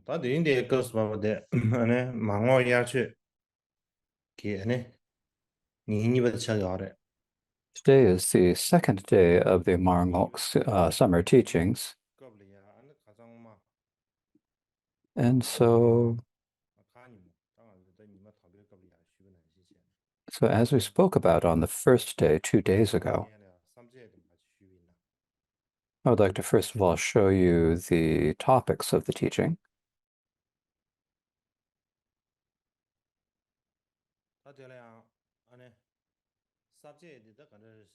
다 되는데 그스바데 안에 망어야치 기네 니니버 차가래 Today is the second day of the Marngok's summer teachings. 겁리야 안에 가장마 And so, 아카니모 당한데 니마 답을 겁리야 쉬는 시세 so as we spoke about on the first day, 2 days ago, 삼제에 좀 같이 쉬이나 I would like to first of all show you the topics of the teaching. 다 되려야 안에 sab제에 다 간을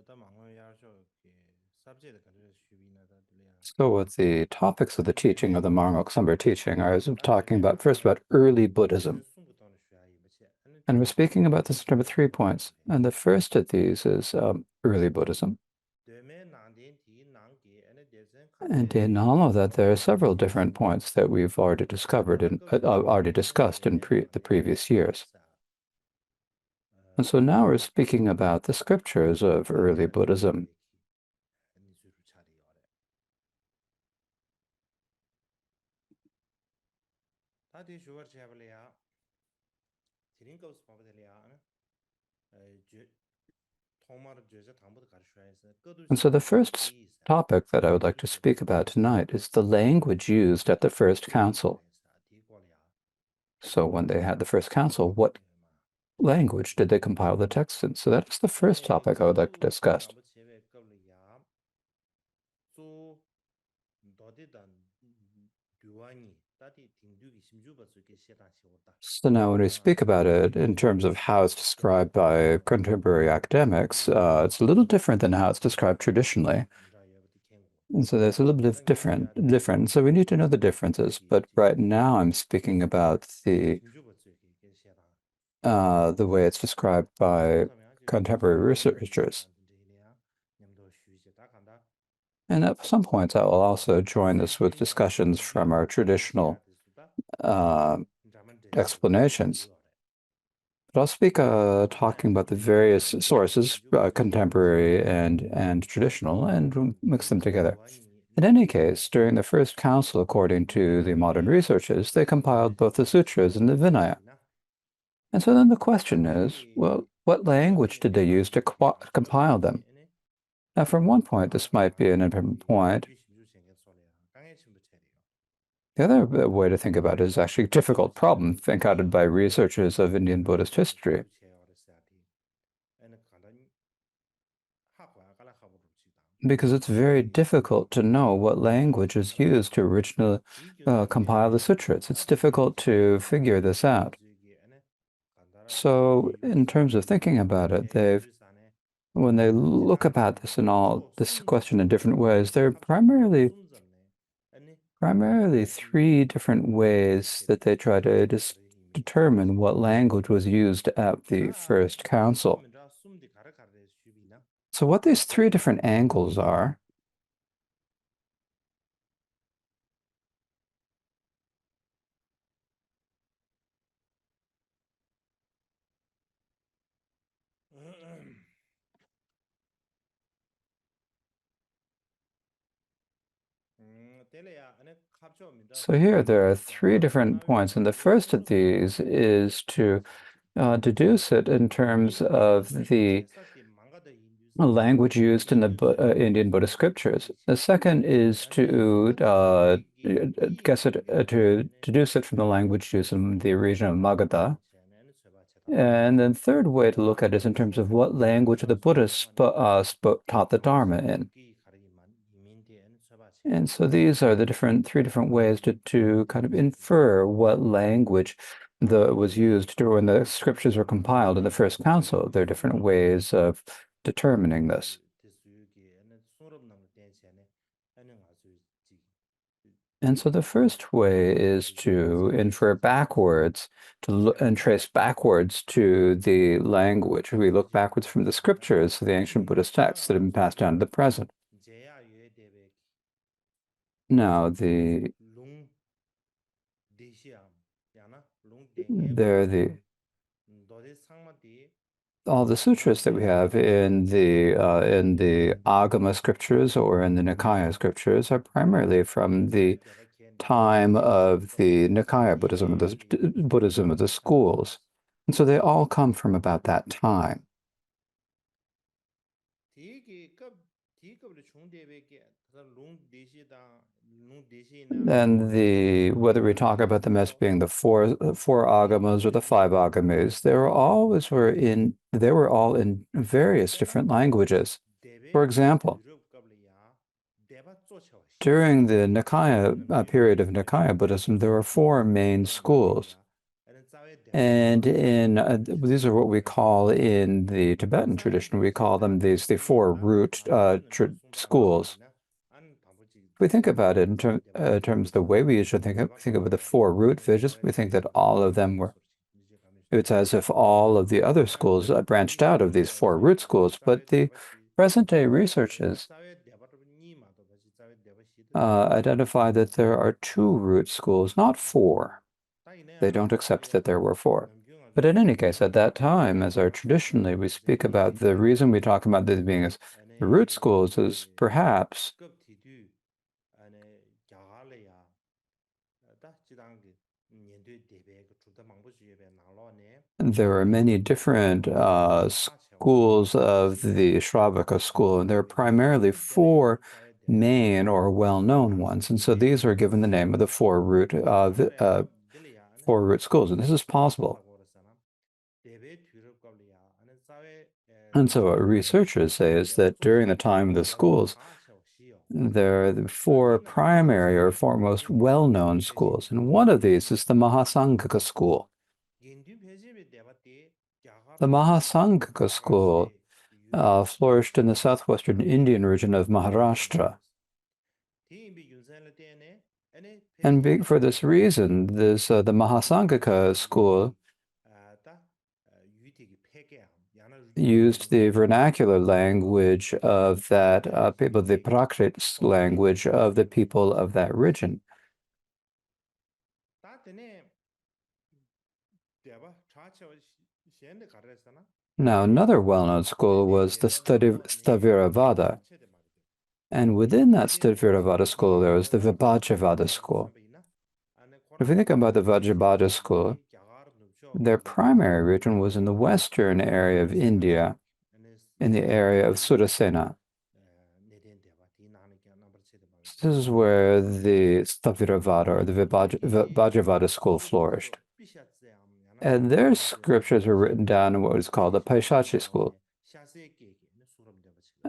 다 망어야쇼 기 sab제에 간을 쉬이나 다 되려야 So with the topics of the teaching of the Marngok summer teaching, I was talking about first about early Buddhism. And we're speaking about this in terms of 3 points. And the first of these is early Buddhism. And in all of that, there are several different points that we've already discovered and already discussed in the previous years. And so now we're speaking about the scriptures of early Buddhism. And so the first topic that I would like to speak about tonight is the language used at the first council. So when they had the first council, what language did they compile the text in? So that is the first topic I would like to discuss. So now when we speak about it in terms of how it's described by contemporary academics, it's a little different than how it's described traditionally. And so there's a little bit of different. So we need to know the differences. But right now I'm speaking about the way it's described by contemporary researchers. And at some points, I will also join this with discussions from our traditional explanations. But I'll speak talking about the various sources, contemporary and traditional, and mix them together. In any case, during the first council, according to the modern researchers, they compiled both the sutras and the Vinaya. And so then the question is, well, what language did they use to compile them? Now, from one point, this might be an important point. The other way to think about it is actually a difficult problem encountered by researchers of Indian Buddhist history. Because it's very difficult to know what language is used to originally compile the sutras. It's difficult to figure this out. So in terms of thinking about it, when they look about this and all this question in different ways, there are primarily three different ways that they try to determine what language was used at the first council. So what these three different angles are So here there are three different points, and the first of these is to deduce it in terms of the language used in the Indian Buddhist scriptures. The second is to guess it to deduce it from the language used in the region of Magadha. And then third way to look at it is in terms of what language the Buddhists taught the Dharma in. And so these are the three different ways to kind of infer what language was used when the scriptures were compiled in the first council. There are different ways of determining this. And so the first way is to infer backwards, and trace backwards to the language. We look backwards from the scriptures, the ancient Buddhist texts that have been passed down to the present. Now, all the sutras that we have in the Agama scriptures or in the Nikaya scriptures are primarily from the time of the Nikaya Buddhism, the Buddhism of the schools. And so they all come from about that time. And whether we talk about them as being the four agamas or the five agamas, they were all in various different languages. For example, during the Nikaya period of Nikaya Buddhism, there were four main schools. And these are what we call in the Tibetan tradition, we call them the four root schools. If we think about it in terms of the way we usually think of the four root visions, we think that all of them were, it's as if all of the other schools branched out of these four root schools, but the present day researches identify that there are two root schools, not four. They don't accept that there were four. But in any case, at that time, as our traditionally we speak about, the reason we talk about these being as the root schools is perhaps there are many different schools of the Shravaka school, and there are primarily four main or well-known ones. And so these are given the name of the four root schools, and this is possible. And so what researchers say is that during the time of the schools, there are the four primary or four most well-known schools, and one of these is the Mahasanghaka school. The Mahasanghaka school flourished in the southwestern Indian region of Maharashtra. And for this reason, the Mahasanghaka school used the vernacular language of that people, the Prakrit language of the people of that region. Now, another well-known school was the Sthaviravada. And within that Sthaviravada school, there was the Vibhajyavada school. If you think about the Vibhajyavada school, their primary region was in the western area of India, in the area of Surasena. This is where the Sthaviravada or the Vibhajyavada school flourished. And their scriptures were written down in what is called the Paishachi school.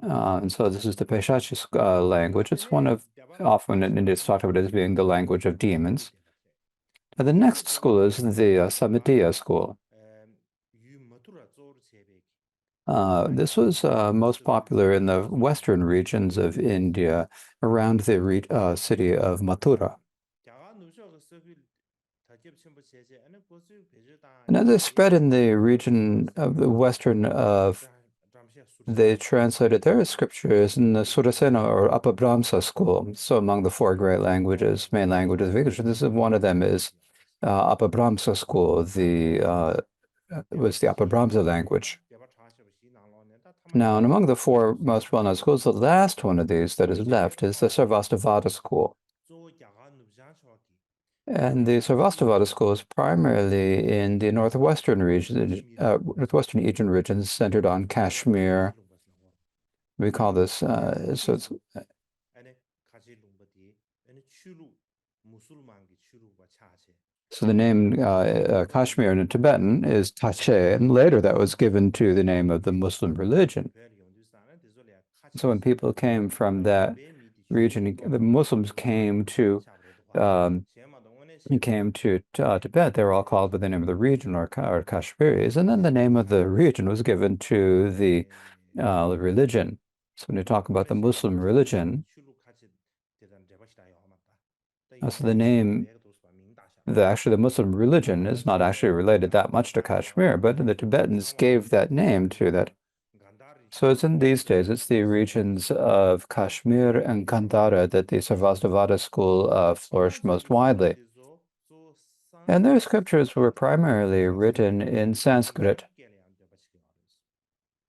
And so this is the Paishachi language. It's often in India, it's talked about as being the language of demons. Now, the next school is the Samitiya school. This was most popular in the western regions of India around the city of Mathura. And as they spread in the region of the western of, they translated their scriptures in the Surasena or Apabhramsa school. So among the four great languages, main languages of English, this is one of them is Apabhramsa school. It was the Apabhramsa language. Now, and among the four most well-known schools, the last one of these that is left is the Sarvastivada school. And the Sarvastivada school is primarily in the northwestern Asian regions centered on Kashmir. We call this, so the name Kashmir in Tibetan is Tache, and later that was given to the name of the Muslim religion. So when people came from that region, the Muslims came to Tibet, they were all called by the name of the region or Kashmiris, and then the name of the region was given to the religion. So when you talk about the Muslim religion, so the name, the Muslim religion is not actually related that much to Kashmir, but the Tibetans gave that name to that. So it's in these days, it's the regions of Kashmir and Gandhara that the Sarvastivada school flourished most widely. And their scriptures were primarily written in Sanskrit.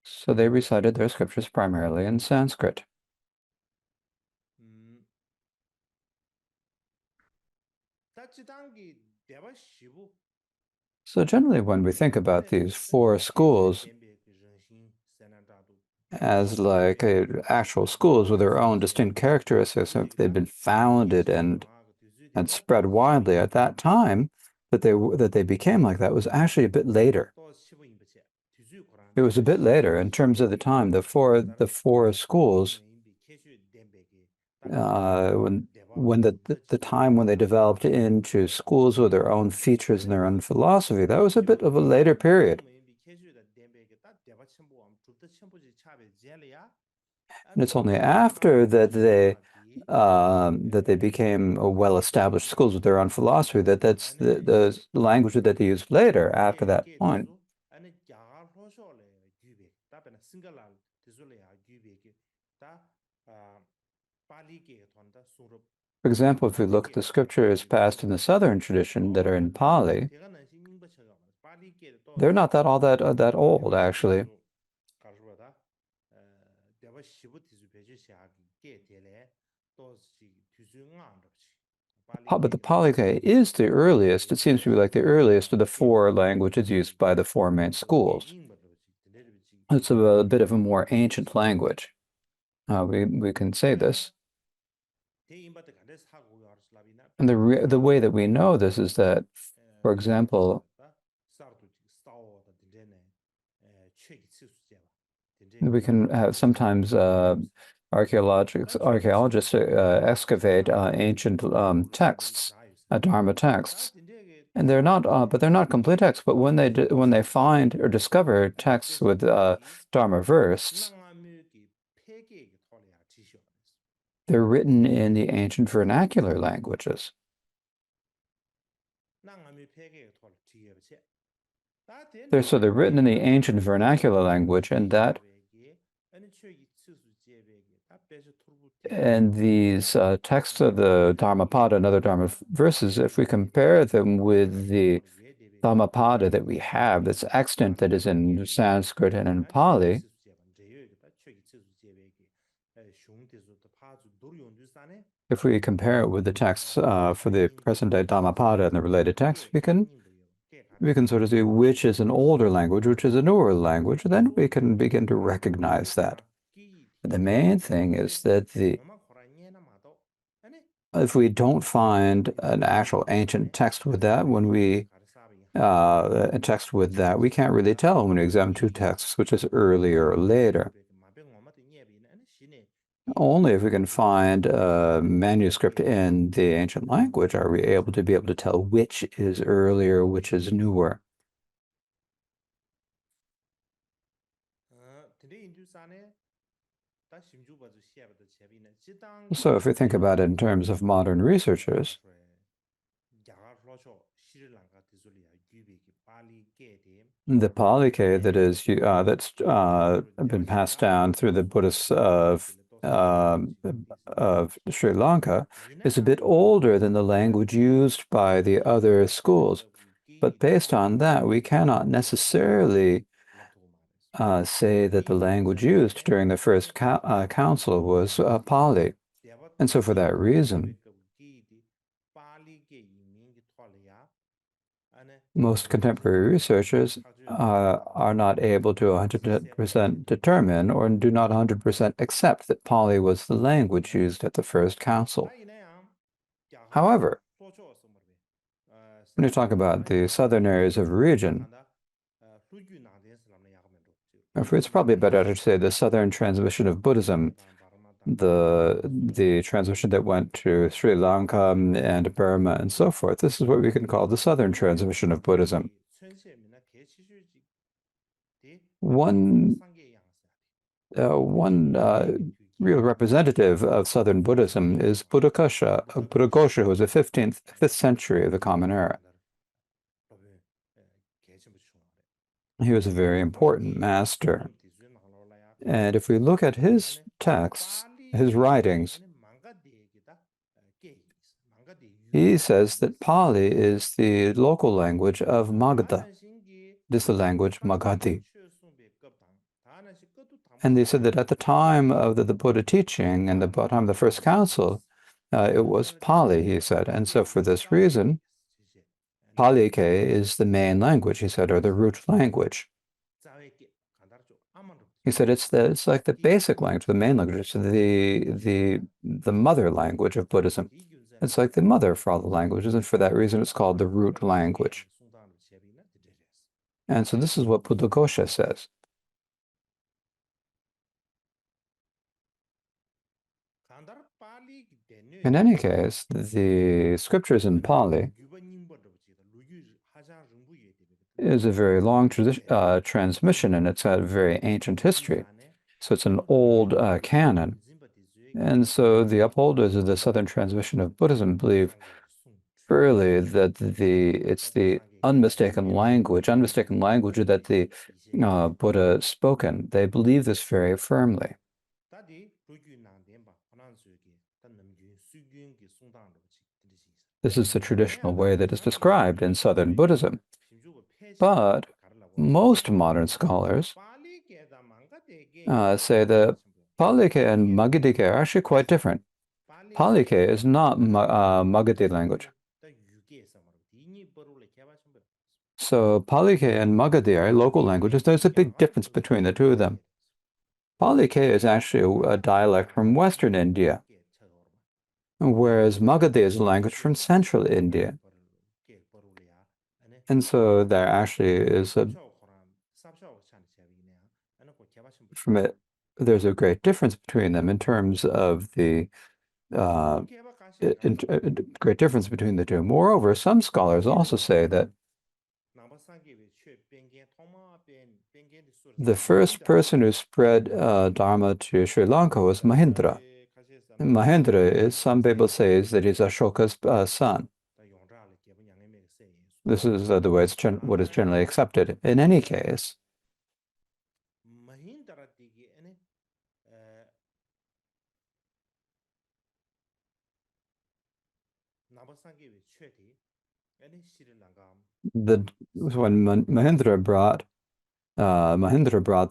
So they recited their scriptures primarily in Sanskrit. So generally, when we think about these four schools as like actual schools with their own distinct characteristics, if they'd been founded and spread widely at that time, that they became like that was actually a bit later. It was a bit later in terms of the time. The four schools, when the time when they developed into schools with their own features and their own philosophy, that was a bit of a later period. And it's only after that they became well-established schools with their own philosophy that's the language that they used later after that point. For example, if we look at the scriptures passed in the southern tradition that are in Pali, they're not that old actually. But the Pali is the earliest. It seems to be like the earliest of the four languages used by the four main schools. It's a bit of a more ancient language. We can say this. And the way that we know this is that, for example, we can have sometimes archaeologists excavate ancient texts, Dharma texts, and they're not complete texts. But when they find or discover texts with Dharma verses, they're written in the ancient vernacular languages. They're written in the ancient vernacular language, and these texts of the Dhammapada and other Dharma verses, if we compare them with the Dhammapada that we have, that's extant, that is in Sanskrit and in Pali, if we compare it with the texts for the present-day Dhammapada and the related texts, we can sort of see which is an older language, which is a newer language. Then we can begin to recognize that. The main thing is that if we don't find an actual ancient text with that, a text with that, we can't really tell when we examine two texts, which is earlier or later. Only if we can find a manuscript in the ancient language are we able to tell which is earlier, which is newer. So if we think about it in terms of modern researchers, the Pali that's been passed down through the Buddhists of Sri Lanka is a bit older than the language used by the other schools. But based on that, we cannot necessarily say that the language used during the first council was Pali. And so for that reason, most contemporary researchers are not able to 100% determine or do not 100% accept that Pali was the language used at the first council. However, when you talk about the southern areas of region, it's probably better to say the southern transmission of Buddhism, the transmission that went to Sri Lanka and Burma and so forth. This is what we can call the southern transmission of Buddhism. One real representative of southern Buddhism is Buddhaghosa, who was the 5th century of the Common Era. He was a very important master. And if we look at his texts, his writings, he says that Pali is the local language of Magadha. This is the language Magadhi. And they said that at the time of the Buddha teaching and the time of the first council, it was Pali, he said. And so for this reason, Pali-ke is the main language, he said, or the root language. He said it's like the basic language, the main language, the mother language of Buddhism. It's like the mother for all the languages, and for that reason it's called the root language. And so this is what Buddhaghosa says. In any case, the scriptures in Pali is a very long transmission, and it's a very ancient history. So it's an old canon. And so the upholders of the Southern transmission of Buddhism believe firmly that it's the unmistaken language that the Buddha spoken. They believe this very firmly. This is the traditional way that is described in Southern Buddhism. But most modern scholars say that Pali-ke and Magadhi-ke are actually quite different. Pali-ke is not Magadhi language. So Pali-ke and Magadhi are local languages. There's a big difference between the two of them. Pali-ke is actually a dialect from Western India, whereas Magadhi is a language from Central India. And so there actually is there's a great difference between them in terms of the great difference between the two. Moreover, some scholars also say that the first person who spread Dharma to Sri Lanka was Mahindra. And Mahindra is, some people say, that he's Ashoka's son. This is the way what is generally accepted. In any case, when Mahindra brought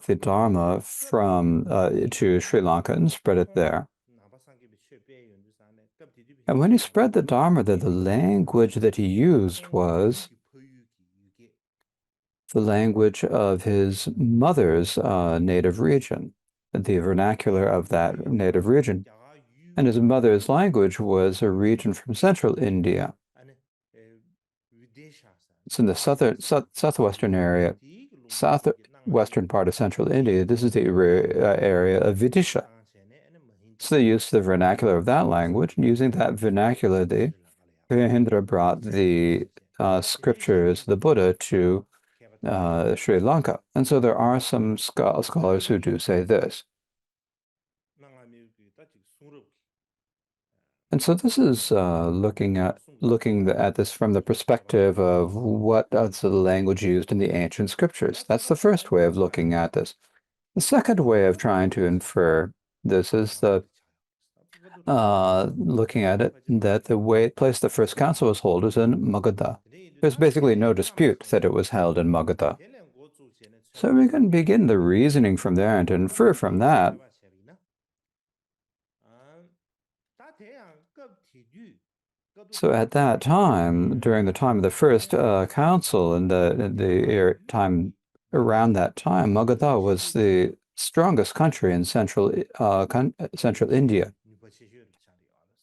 the Dharma from to Sri Lanka and spread it there. And when he spread the Dharma there, the language that he used was the language of his mother's native region, the vernacular of that native region. And his mother's language was a region from central India. It's in the southwestern area, southwestern part of central India. This is the area of Vidisha. So they used the vernacular of that language, and using that vernacular, the Mahindra brought the scriptures, the Buddha, to Sri Lanka. And so there are some scholars who do say this. And so this is looking at this from the perspective of what is the language used in the ancient scriptures. That's the first way of looking at this. The second way of trying to infer this is the looking at it that the place the first council was held is in Magadha. There's basically no dispute that it was held in Magadha. So we can begin the reasoning from there and to infer from that so at that time, during the time of the first council and the time around that time, Magadha was the strongest country in central India.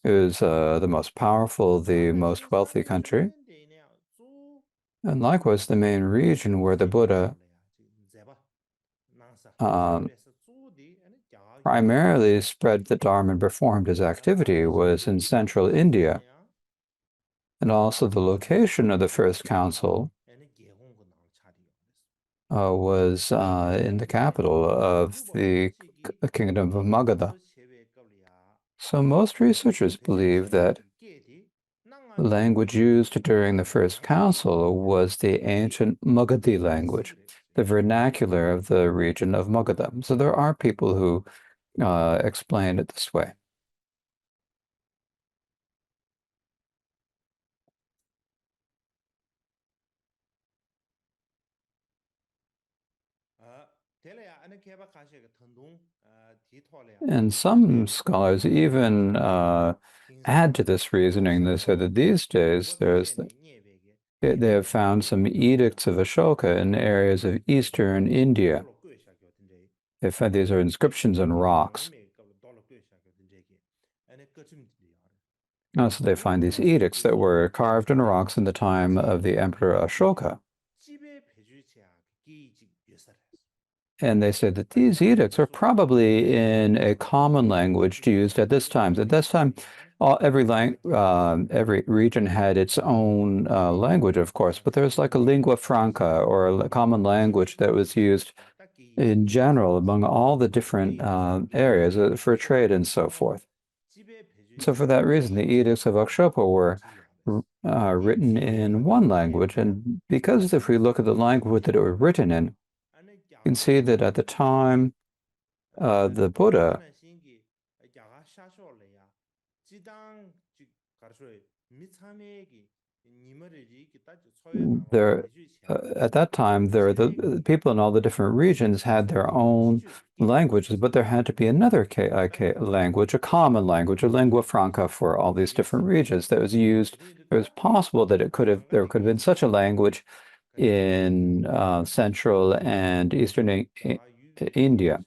It was the most powerful, the most wealthy country. And likewise, the main region where the Buddha primarily spread the Dharma and performed his activity was in central India. And also the location of the first council was in the capital of the kingdom of Magadha. So most researchers believe that the language used during the first council was the ancient Magadhi language, the vernacular of the region of Magadha. So there are people who explain it this way. And some scholars even add to this reasoning. They say that these days they have found some edicts of Ashoka in areas of eastern India. They found these are inscriptions on rocks. So they find these edicts that were carved in rocks in the time of the Emperor Ashoka. And they say that these edicts are probably in a common language used at this time. At this time, every region had its own language, of course, but there's like a lingua franca or a common language that was used in general among all the different areas for trade and so forth. So for that reason, the edicts of Akshopa were written in one language. And because if we look at the language that they were written in, you can see that at the time the Buddha, at that time, the people in all the different regions had their own languages, but there had to be another language, a common language, a lingua franca for all these different regions that was used. It was possible that there could have been such a language in Central and Eastern India.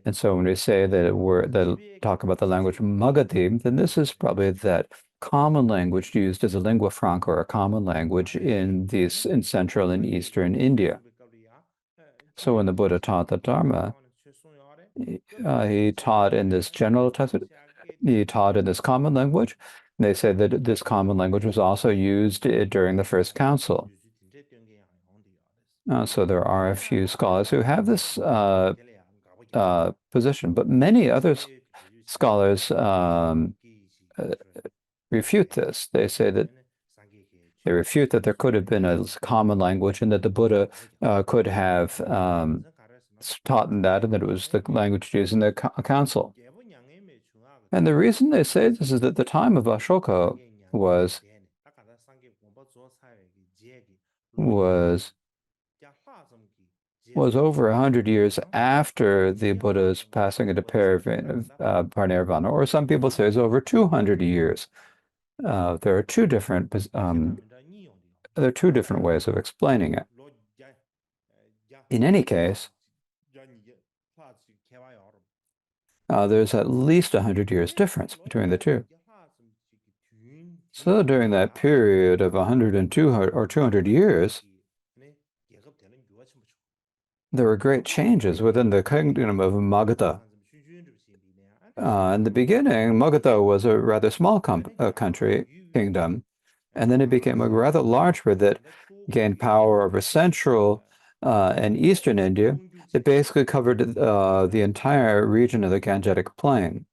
And so when we say that talk about the language Magadhi, then this is probably that common language used as a lingua franca or a common language in Central and Eastern India. So when the Buddha taught the Dharma, he taught in this general text, he taught in this common language. They say that this common language was also used during the first council. So there are a few scholars who have this position, but many other scholars refute this. They say that they refute that there could have been a common language and that the Buddha could have taught in that and that it was the language used in the council. And the reason they say this is that the time of Ashoka was over 100 years after the Buddha's passing into parinirvana, or some people say it's over 200 years. There are two different ways of explaining it. In any case, there's at least 100 years difference between the two. So during that period of 102 or 200 years, there were great changes within the kingdom of Magadha. In the beginning, Magadha was a rather small kingdom, and then it became a rather large one that gained power over Central and Eastern India. It basically covered the entire region of the Gangetic Plain.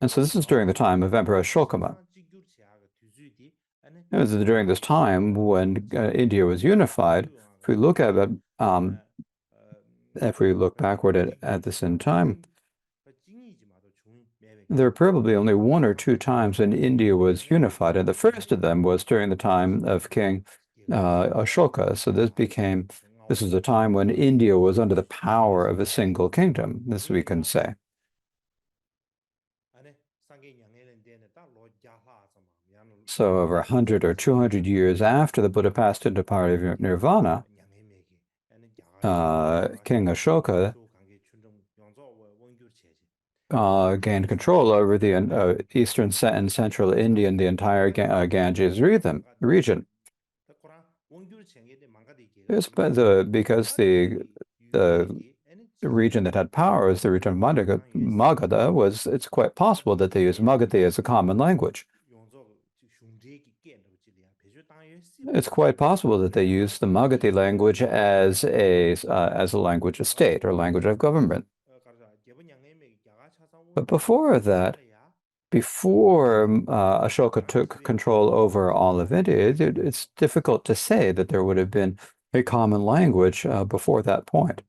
And so this is during the time of Emperor Ashoka. It was during this time when India was unified. If we look at it, if we look backward at this in time, there are probably only one or two times when India was unified, and the first of them was during the time of King Ashoka. So this is a time when India was under the power of a single kingdom, this we can say. So over 100 or 200 years after the Buddha passed into parinirvana, King Ashoka gained control over the eastern and central India and the entire Ganges region. Because the region that had power is the region of Magadha, it's quite possible that they used Magadhi as a common language. It's quite possible that they used the Magadhi language as a language of state or language of government. But before that, before Ashoka took control over all of India, it's difficult to say that there would have been a common language before that point.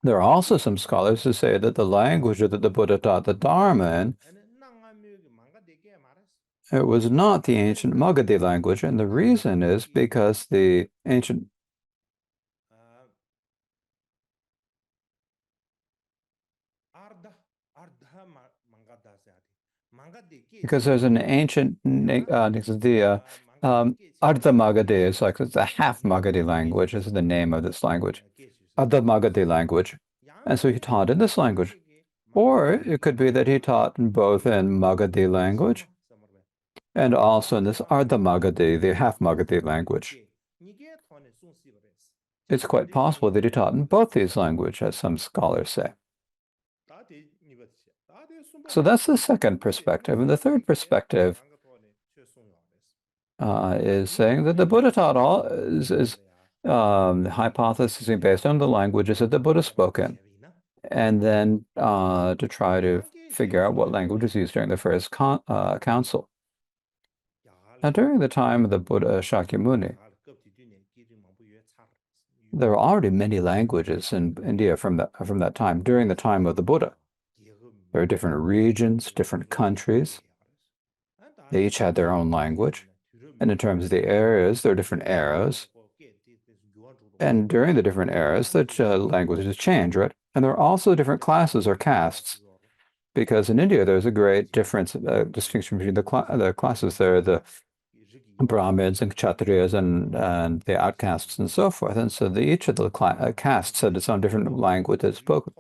There are also some scholars who say that the language that the Buddha taught the Dharma in, it was not the ancient Magadhi language, and the reason is because the ancient because there's an ancient Ardha Magadhi is like it's a half Magadhi language is the name of this language. Ardha Magadhi language. And so he taught in this language. Or it could be that he taught both in Magadhi language and also in this Ardha Magadhi, the half Magadhi language. It's quite possible that he taught in both these languages, as some scholars say. So that's the second perspective. And the third perspective is saying that the Buddha taught all is hypothesizing based on the languages that the Buddha spoke in, and then to try to figure out what language was used during the first council. Now, during the time of the Buddha Shakyamuni, there were already many languages in India from that time, during the time of the Buddha. There are different regions, different countries. They each had their own language. And in terms of the areas, there are different eras. And during the different eras, the languages change, right? And there are also different classes or castes. Because in India, there's a great difference, distinction between the classes. There are the Brahmins and Kshatriyas and the outcasts and so forth. And so each of the castes had its own different language that's spoken.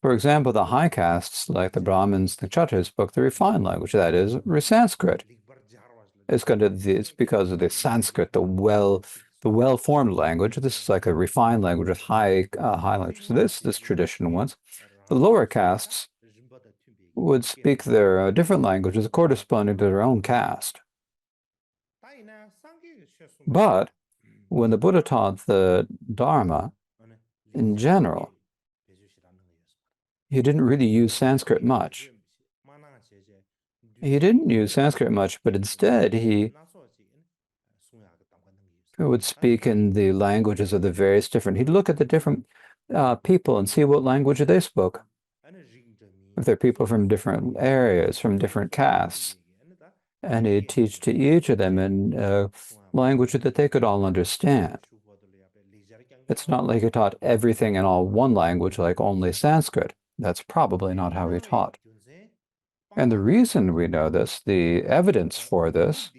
For example, the high castes, like the Brahmins and Kshatriyas, spoke the refined language, that is, Sanskrit. It's because of the Sanskrit, the well-formed language. This is like a refined language with high language. So this tradition was. The lower castes would speak their different languages corresponding to their own caste. But when the Buddha taught the Dharma in general, he didn't really use Sanskrit much. He didn't use Sanskrit much, but instead he would speak in the languages of the various different. He'd look at the different people and see what language they spoke. If they're people from different areas, from different castes, and he'd teach to each of them in a language that they could all understand. It's not like he taught everything in all one language, like only Sanskrit. That's probably not how he taught. And the reason we know this, the evidence for this,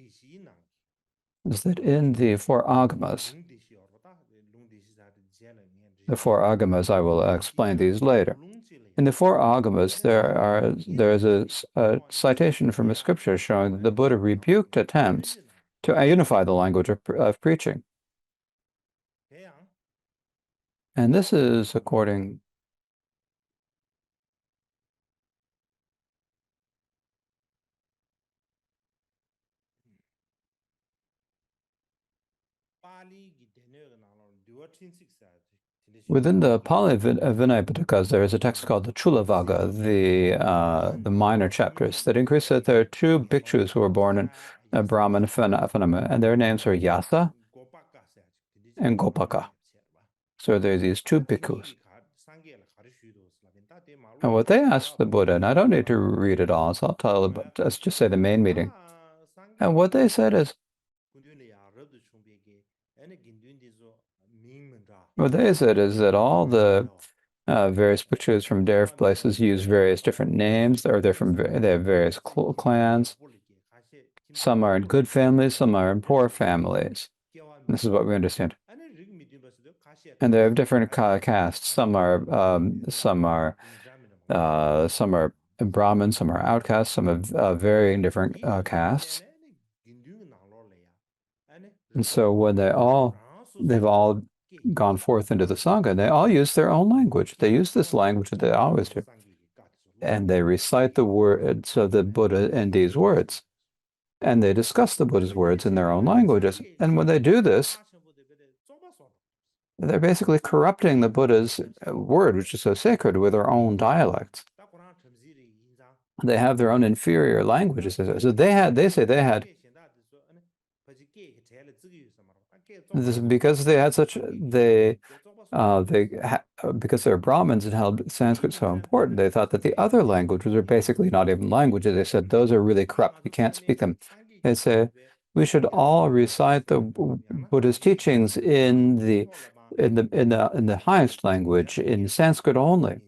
is that in the four agamas, I will explain these later. In the four agamas, there is a citation from a scripture showing that the Buddha rebuked attempts to unify the language of preaching. And this is according within the Pali Vinaya Pitakas, there is a text called the Chulavagga, the minor chapters, that increase that there are two bhikshus who were born in a Brahmin phenomena, and their names are Yasa and Gopaka. So there are these two bhikkhus. And what they asked the Buddha, and I don't need to read it all, so I'll tell you, let's just say the main meeting. And what they said is, that all the various bhikshus from various places use various different names, or they have various clans. Some are in good families, some are in poor families. This is what we understand. And they have different castes. Some are Brahmins, some are outcasts, some have varying different castes. And so when they've all gone forth into the Sangha, they all use their own language. They use this language that they always do. And they recite the words of the Buddha in these words. And they discuss the Buddha's words in their own languages. And when they do this, they're basically corrupting the Buddha's word, which is so sacred, with their own dialects. They have their own inferior languages. So they say they had this because they had such because they're Brahmins and held Sanskrit so important. They thought that the other languages were basically not even languages. They said those are really corrupt. We can't speak them. They say we should all recite the Buddha's teachings in the highest language, in Sanskrit only.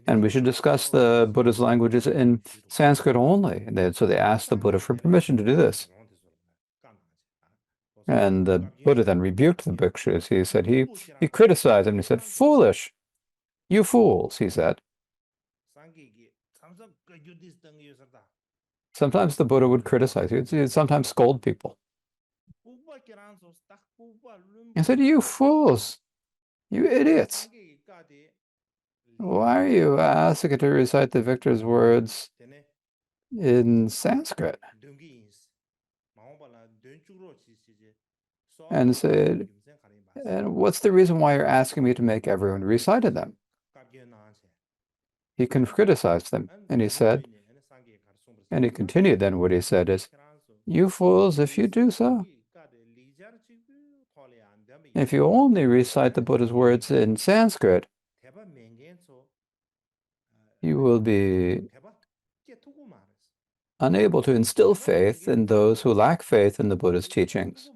and we should discuss the Buddha's languages in Sanskrit only. So they asked the Buddha for permission to do this. And the Buddha then rebuked the bhikshus. He said, he criticized them. He said, foolish, you fools, he said. Sometimes the Buddha would criticize. He'd sometimes scold people. He said, you fools, you idiots. Why are you asking to recite the victor's words in Sanskrit? And said, and what's the reason why you're asking me to make everyone recite them? He criticized them, and he said, and he continued then what he said is, you fools, if you do so, if you only recite the Buddha's words in Sanskrit, you will be unable to instill faith in those who lack faith in the Buddha's teachings.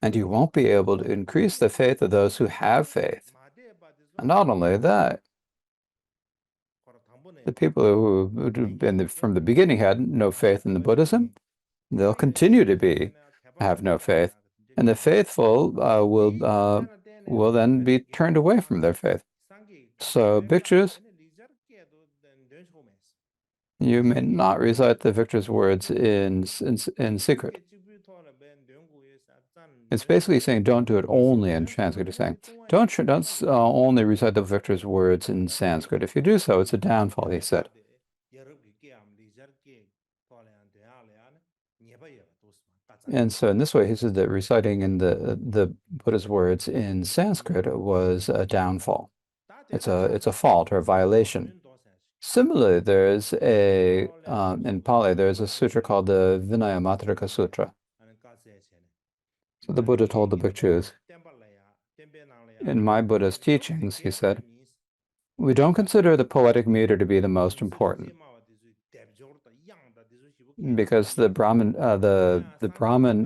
And you won't be able to increase the faith of those who have faith. And not only that, the people who from the beginning had no faith in the Buddhism, they'll continue to have no faith. And the faithful will then be turned away from their faith. So, bhikshus, you may not recite the victor's words in secret. It's basically saying don't do it only in Sanskrit. It's saying don't only recite the victor's words in Sanskrit. If you do so, it's a downfall, he said. And so in this way, he said that reciting in the Buddha's words in Sanskrit was a downfall. It's a fault or a violation. Similarly, there's in Pali, there's a sutra called the Vinaya Matrika Sutra. So the Buddha told the bhikshus, in my Buddha's teachings, he said, we don't consider the poetic meter to be the most important, because the Brahmin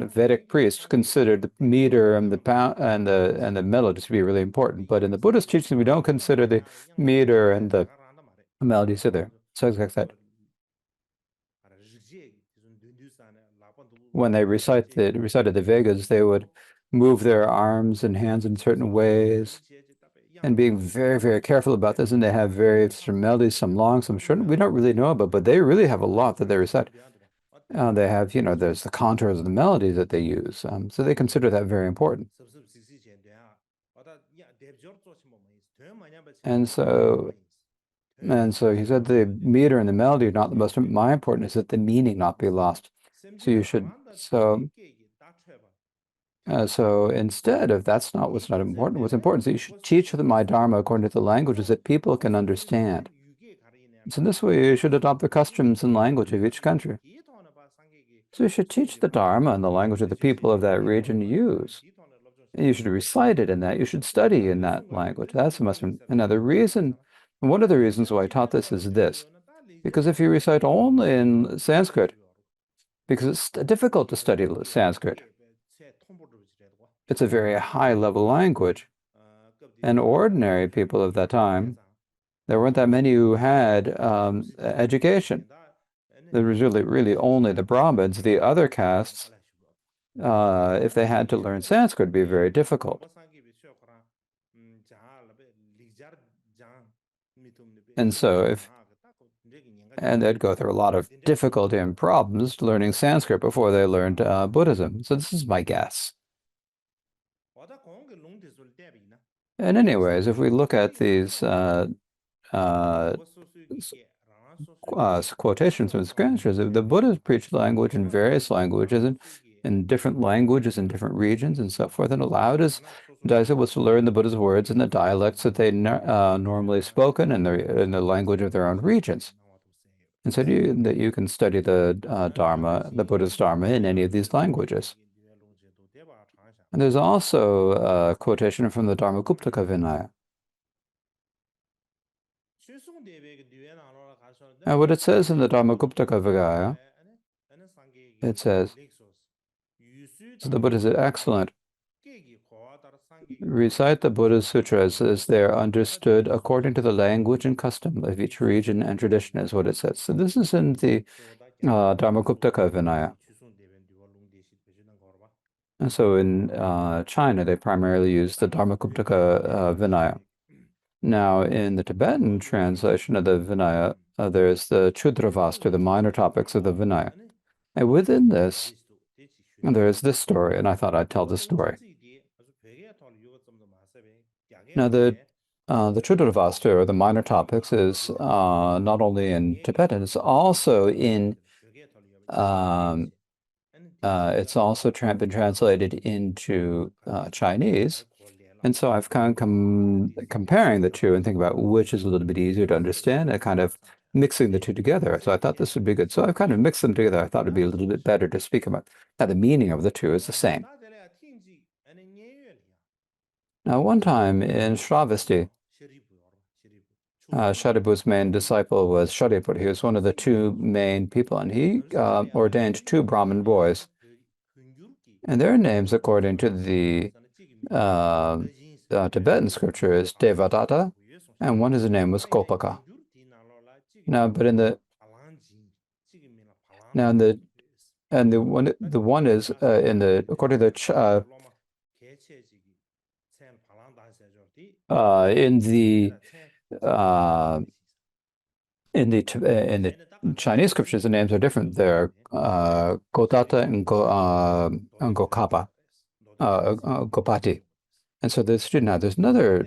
Vedic priests considered the meter and the melodies to be really important. But in the Buddhist teachings, we don't consider the meter and the melodies either. So like that. When they recited the Vedas, they would move their arms and hands in certain ways, and being very, very careful about this. And they have various melodies, some long, some short. We don't really know about, but they really have a lot that they recite. They have, there's the contours of the melody that they use. So they consider that very important. And so he said the meter and the melody are not the most. My important is that the meaning not be lost. So you should. So instead of that's not what's not important. What's important is that you should teach the my Dharma according to the languages that people can understand. So in this way, you should adopt the customs and language of each country. So you should teach the Dharma in the language of the people of that region use. And you should recite it in that. You should study in that language. That's the most. And now one of the reasons why I taught this is this. Because if you recite only in Sanskrit, because it's difficult to study Sanskrit, it's a very high-level language. And ordinary people of that time, there weren't that many who had education. There was really only the Brahmins. The other castes, if they had to learn Sanskrit, would be very difficult. And so they'd go through a lot of difficulty and problems learning Sanskrit before they learned Buddhism. So this is my guess. And anyways, if we look at these quotations from scriptures, the Buddha preached language in various languages and in different languages in different regions and so forth, and allowed his disciples to learn the Buddha's words in the dialects that they normally spoken in the language of their own regions. And so that you can study the Dharma, the Buddha's Dharma, in any of these languages. And there's also a quotation from the Dharma-guptaka Vinaya. Now, what it says in the Dharma-guptaka Vinaya, it says, so the Buddha said, excellent. recite the Buddha's sutras as they are understood according to the language and custom of each region and tradition, is what it says. So this is in the Dharmakuptaka Vinaya. And so in China, they primarily use the Dharmakuptaka Vinaya. Now, in the Tibetan translation of the Vinaya, there's the Chudravasta, the minor topics of the Vinaya. And within this, there's this story, and I thought I'd tell this story. Now, the Chudravasta, or the minor topics, is not only in Tibetan, it's also in it's also been translated into Chinese. And so I've kind of comparing the two and think about which is a little bit easier to understand and kind of mixing the two together. So I thought this would be good. So I've kind of mixed them together. I thought it'd be a little bit better to speak about how the meaning of the two is the same. Now, one time in Shravasti, Sharipu's main disciple was Sharipur. He was one of the two main people, and he ordained two Brahmin boys. And their names, according to the Tibetan scripture, is Devadatta, and one his name was Kopaka. Now, but in the one is in the according to the in the Chinese scriptures, the names are different. They're Gotata and Gokapa, Gopati. And so there's another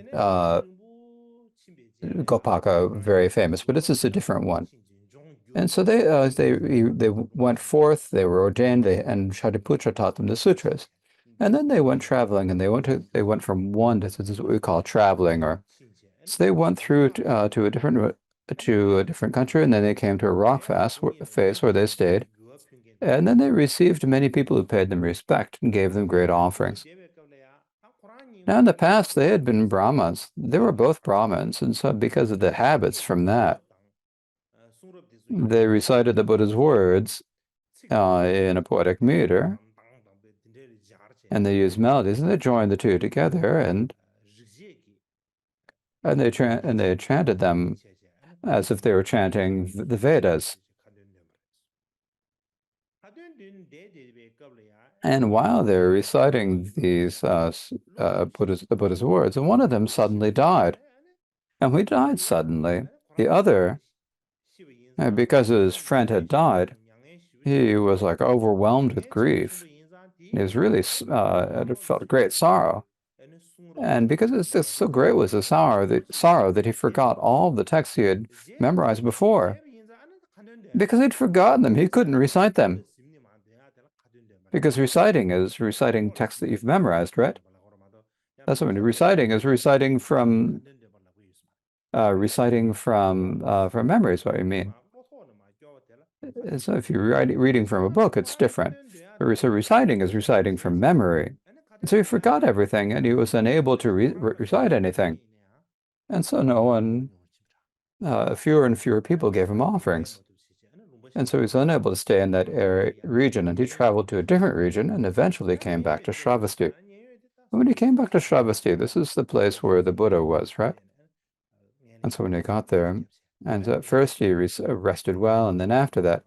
Gopaka, very famous, but this is a different one. And so they went forth, they were ordained, and Shariputra taught them the sutras. And then they went traveling, and they went from one to, this is what we call traveling, or so they went through to a different country, and then they came to a rock face where they stayed. And then they received many people who paid them respect and gave them great offerings. Now, in the past, they had been Brahmins. They were both Brahmins, and so because of the habits from that, they recited the Buddha's words in a poetic meter, and they used melodies, and they joined the two together, and they chanted them as if they were chanting the Vedas. And while they're reciting these the Buddha's words, and one of them suddenly died. And when he died suddenly, the other, because his friend had died, he was like overwhelmed with grief. He was really felt great sorrow. And because it's just so great was the sorrow that he forgot all the texts he had memorized before. Because he'd forgotten them, he couldn't recite them. Because reciting is reciting texts that you've memorized, right? That's what reciting is reciting from memory is what you mean. So if you're reading from a book, it's different. So reciting is reciting from memory. And so he forgot everything, and he was unable to recite anything. And so fewer and fewer people gave him offerings. And so he was unable to stay in that region, and he traveled to a different region and eventually came back to Shravasti. And when he came back to Shravasti, this is the place where the Buddha was, right? And so when he got there, and at first he rested well, and then after that,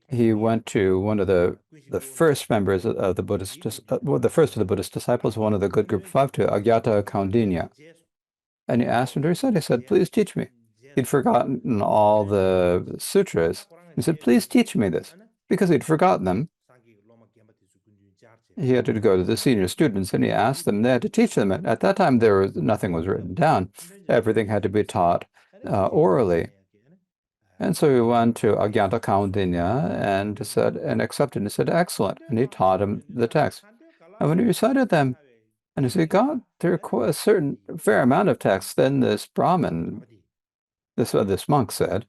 he went to one of the first members of the Buddhist, the first of the Buddhist disciples, one of the good group of five, to Agyata Kaundinya. And he asked him to recite. He said, "Please teach me." He'd forgotten all the sutras. He said, "Please teach me this." Because he'd forgotten them, he had to go to the senior students, and he asked them. They had to teach them. At that time, nothing was written down. Everything had to be taught orally. And so he went to Agyata Kaundinya and accepted and said, "Excellent." And he taught him the text. And when he recited them, and as he got through a certain fair amount of text, then this Brahmin, this monk said,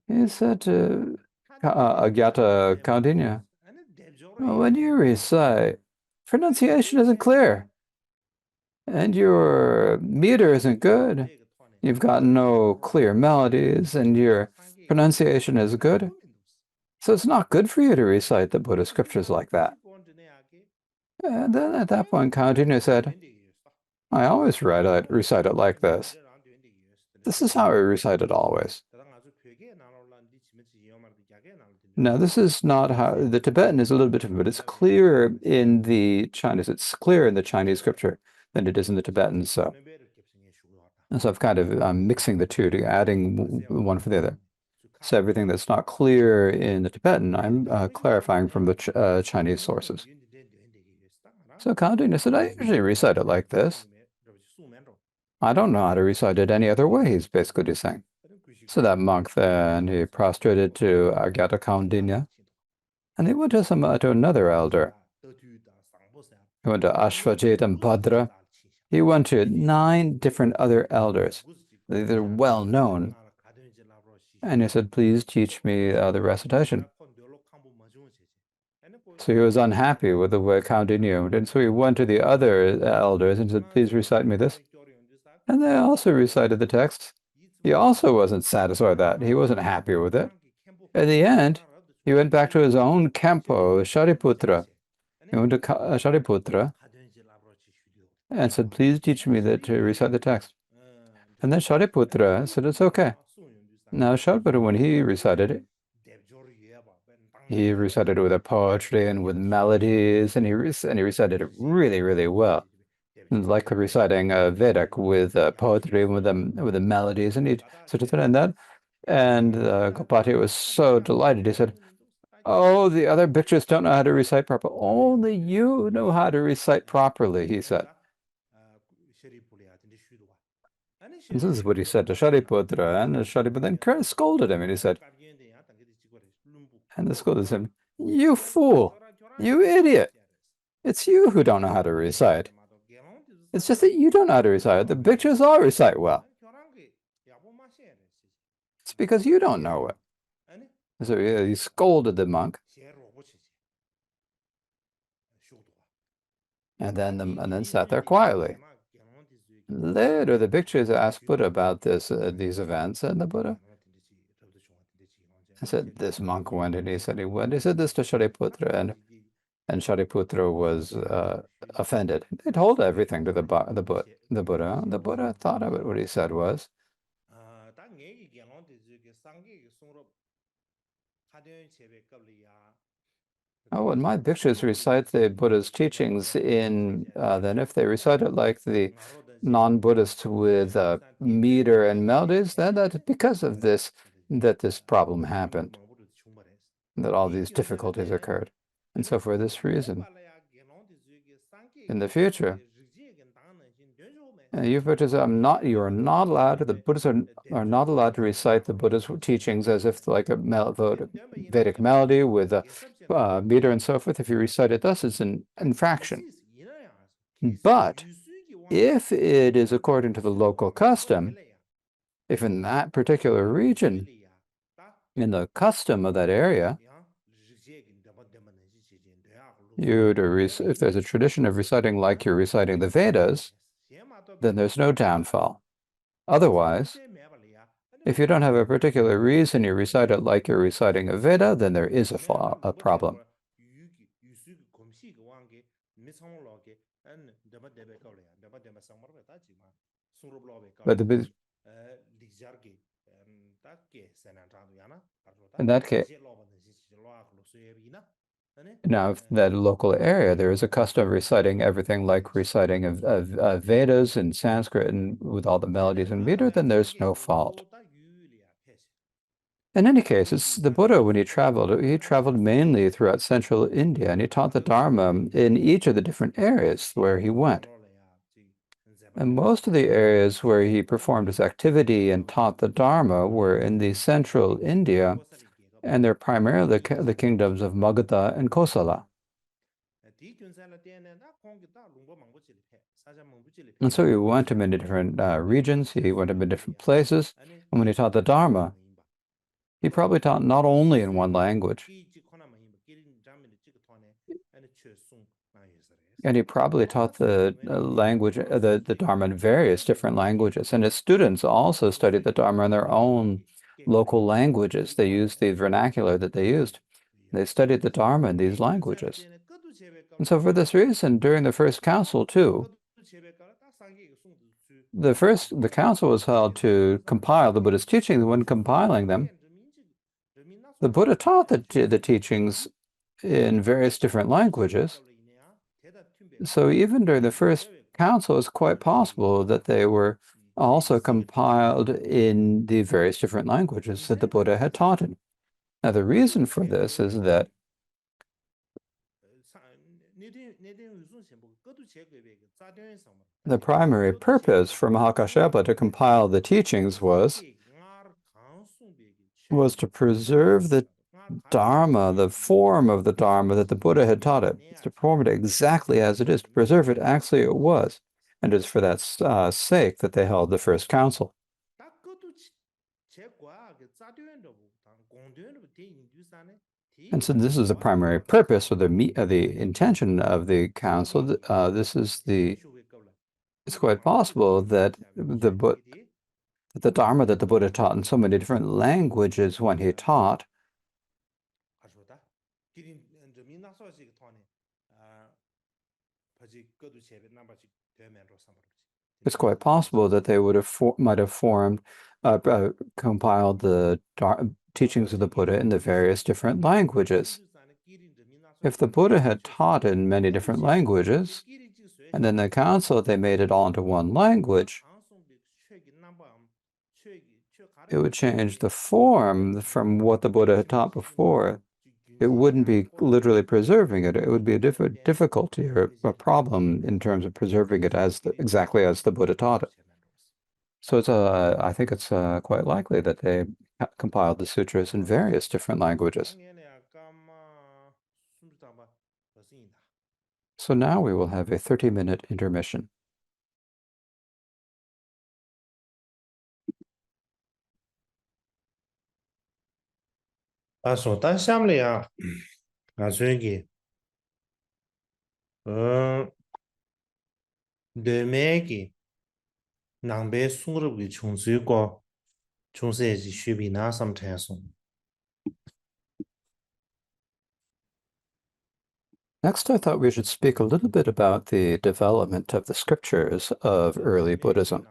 he said to Agyata Kaundinya, "When you recite, pronunciation isn't clear, and your meter isn't good. You've got no clear melodies, and your pronunciation is good. So it's not good for you to recite the Buddhist scriptures like that. And then at that point, Kaundinya said, I always recite it like this. This is how I recite it always. Now, this is not how the Tibetan is a little bit different, but it's clearer in the Chinese. It's clearer in the Chinese scripture than it is in the Tibetan. So I've kind of I'm mixing the two, to adding one for the other. So everything that's not clear in the Tibetan, I'm clarifying from the Chinese sources. So Kaundinya said, I usually recite it like this. I don't know how to recite it any other way, he's basically saying. So that monk then, he prostrated to Agyata Kaundinya, and he went to another elder. He went to Ashvajit and Bhadra. He went to 9 different other elders. They're well known. And he said, please teach me the recitation. So he was unhappy with the way Kaundinya went, and so he went to the other elders and said, please recite me this. And they also recited the text. He also wasn't satisfied with that. He wasn't happy with it. At the end, he went back to his own Kempo, Shariputra. He went to Shariputra and said, please teach me to recite the text. And then Shariputra said, it's okay. Now Shariputra, when he recited it with a poetry and with melodies, and he recited it really, really well. Like reciting Vedic with poetry, with the melodies, and he sort of and that. And Gopati was so delighted. He said, "Oh, the other bhikshus don't know how to recite properly. Only you know how to recite properly," he said. And this is what he said to Shariputra, and Shariputra then scolded him, and he said, and the scolded him, "You fool! You idiot! It's you who don't know how to recite. It's just that you don't know how to recite. The bhikshus all recite well. It's because you don't know it." So he scolded the monk. And then sat there quietly. Later, the bhikshus asked Buddha about these events, and the Buddha said, this monk went, and he said this to Shariputra, and Shariputra was offended. They told everything to the Buddha. The Buddha thought of it. What he said was, oh, when my bhikshus recite the Buddha's teachings then if they recite it like the non-Buddhists with meter and melodies, then that's because of this, that this problem happened, that all these difficulties occurred. And so for this reason, in the future, you are not allowed, the Buddhists are not allowed to recite the Buddha's teachings as if like a Vedic melody with a meter and so forth. If you recite it thus, it's an infraction. But if it is according to the local custom, if in that particular region, in the custom of that area, if there's a tradition of reciting like you're reciting the Vedas, then there's no downfall. Otherwise, if you don't have a particular reason, you recite it like you're reciting a Veda, then there is a problem. But in that case, now, if that local area, there is a custom of reciting everything like reciting of Vedas in Sanskrit and with all the melodies and meter, then there's no fault. In any case, it's the Buddha, when he traveled mainly throughout central India, and he taught the Dharma in each of the different areas where he went. And most of the areas where he performed his activity and taught the Dharma were in the central India, and they're primarily the kingdoms of Magadha and Kosala. And so he went to many different regions, he went to many different places, and when he taught the Dharma, he probably taught not only in one language, and he probably taught the language, the Dharma in various different languages, and his students also studied the Dharma in their own local languages. They used the vernacular that they used. They studied the Dharma in these languages. And so for this reason, during the first council too, the council was held to compile the Buddha's teachings. When compiling them, the Buddha taught the teachings in various different languages. So even during the first council, it's quite possible that they were also compiled in the various different languages that the Buddha had taught in. Now, the reason for this is that the primary purpose for Mahakashyapa to compile the teachings was to preserve the Dharma, the form of the Dharma that the Buddha had taught it, to perform it exactly as it is, to preserve it actually it was. And it's for that sake that they held the first council. And so this is the primary purpose or the intention of the council. It's quite possible that the Dharma that the Buddha taught in so many different languages when he taught it's quite possible that they might have compiled the teachings of the Buddha in the various different languages. If the Buddha had taught in many different languages, and then the council, they made it all into one language, it would change the form from what the Buddha had taught before. It wouldn't be literally preserving it. It would be a difficulty or a problem in terms of preserving it exactly as the Buddha taught it. So I think it's quite likely that they compiled the sutras in various different languages. So now we will have a 30-minute intermission. So dan shamli ya azungi de megi nangbe sungrubi chungsu go chungse ji shubi na samchen sung. Next, I thought we should speak a little bit about the development of the scriptures of early Buddhism.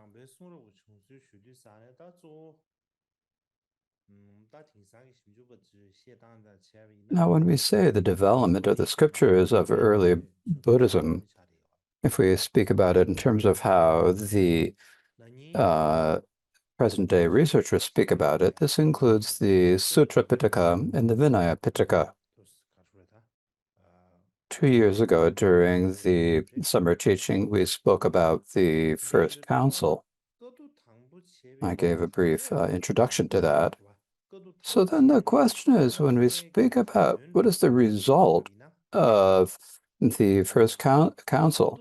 Now, when we say the development of the scriptures of early Buddhism, if we speak about it in terms of how the present-day researchers speak about it, this includes the Sutra Pitaka and the Vinaya Pitaka. 2 years ago, during the summer teaching, we spoke about the first council. I gave a brief introduction to that. So then the question is, when we speak about what is the result of the first council,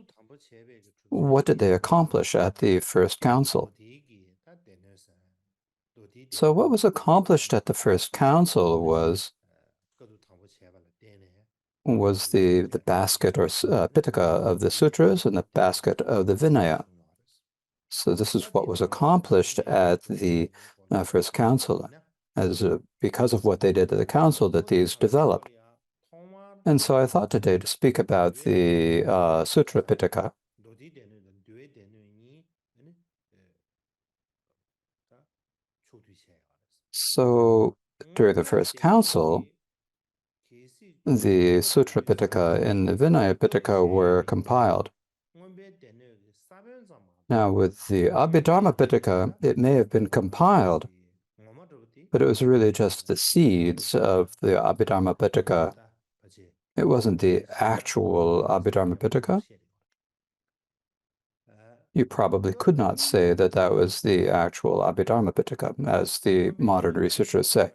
what did they accomplish at the first council? So what was accomplished at the first council was the basket or Pitaka of the sutras and the basket of the Vinaya. So this is what was accomplished at the first council, as because of what they did at the council that these developed. And so I thought today to speak about the Sutra Pitaka. So during the first council, the Sutra Pitaka and the Vinaya Pitaka were compiled. Now, with the Abhidharma Pitaka, it may have been compiled, but it was really just the seeds of the Abhidharma Pitaka. It wasn't the actual Abhidharma Pitaka. You probably could not say that that was the actual Abhidharma Pitaka, as the modern researchers say.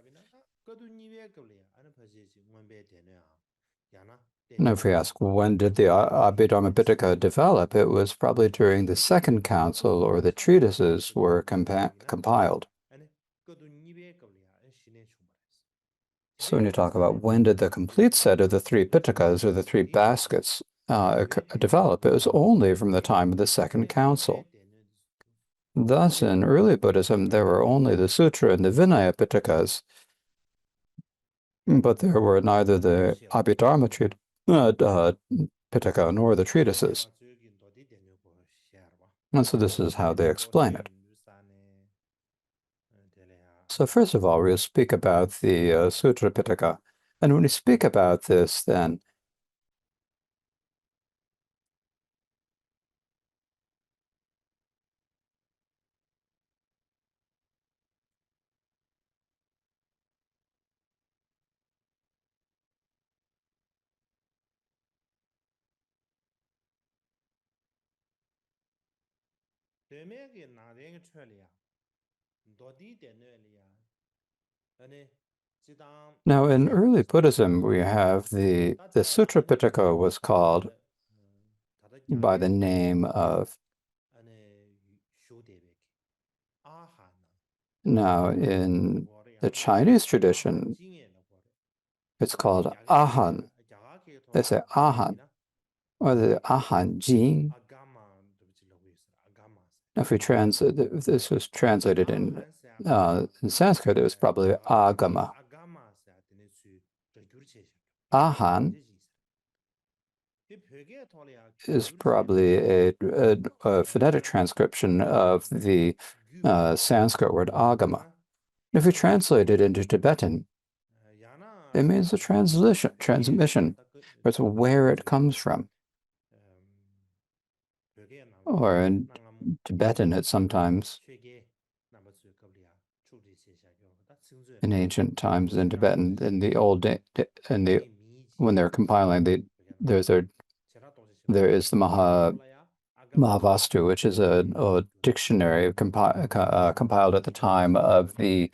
Now, if we ask when did the Abhidharma Pitaka develop, it was probably during the second council, or the treatises were compiled. So when you talk about when did the complete set of the three Pitakas, or the three baskets, develop, it was only from the time of the second council. Thus, in early Buddhism, there were only the Sutra and the Vinaya Pitakas. but there were neither the Abhidharma Pitaka nor the treatises. And so this is how they explain it. So first of all, we'll speak about the Sutra Pitaka. And when we speak about this, then now in early Buddhism, we have the Sutra Pitaka was called by the name of, now in the Chinese tradition, it's called Ahan. They say Ahan, or the Ahan Jing. If we translate, if this was translated in Sanskrit, it was probably Agama. Ahan is probably a phonetic transcription of the Sanskrit word Agama. If we translate it into Tibetan, it means a transmission. It's where it comes from. Or in Tibetan, it's sometimes, in ancient times in Tibetan, in the old when they're compiling, there is the Mahavastu, which is a dictionary compiled at the time of the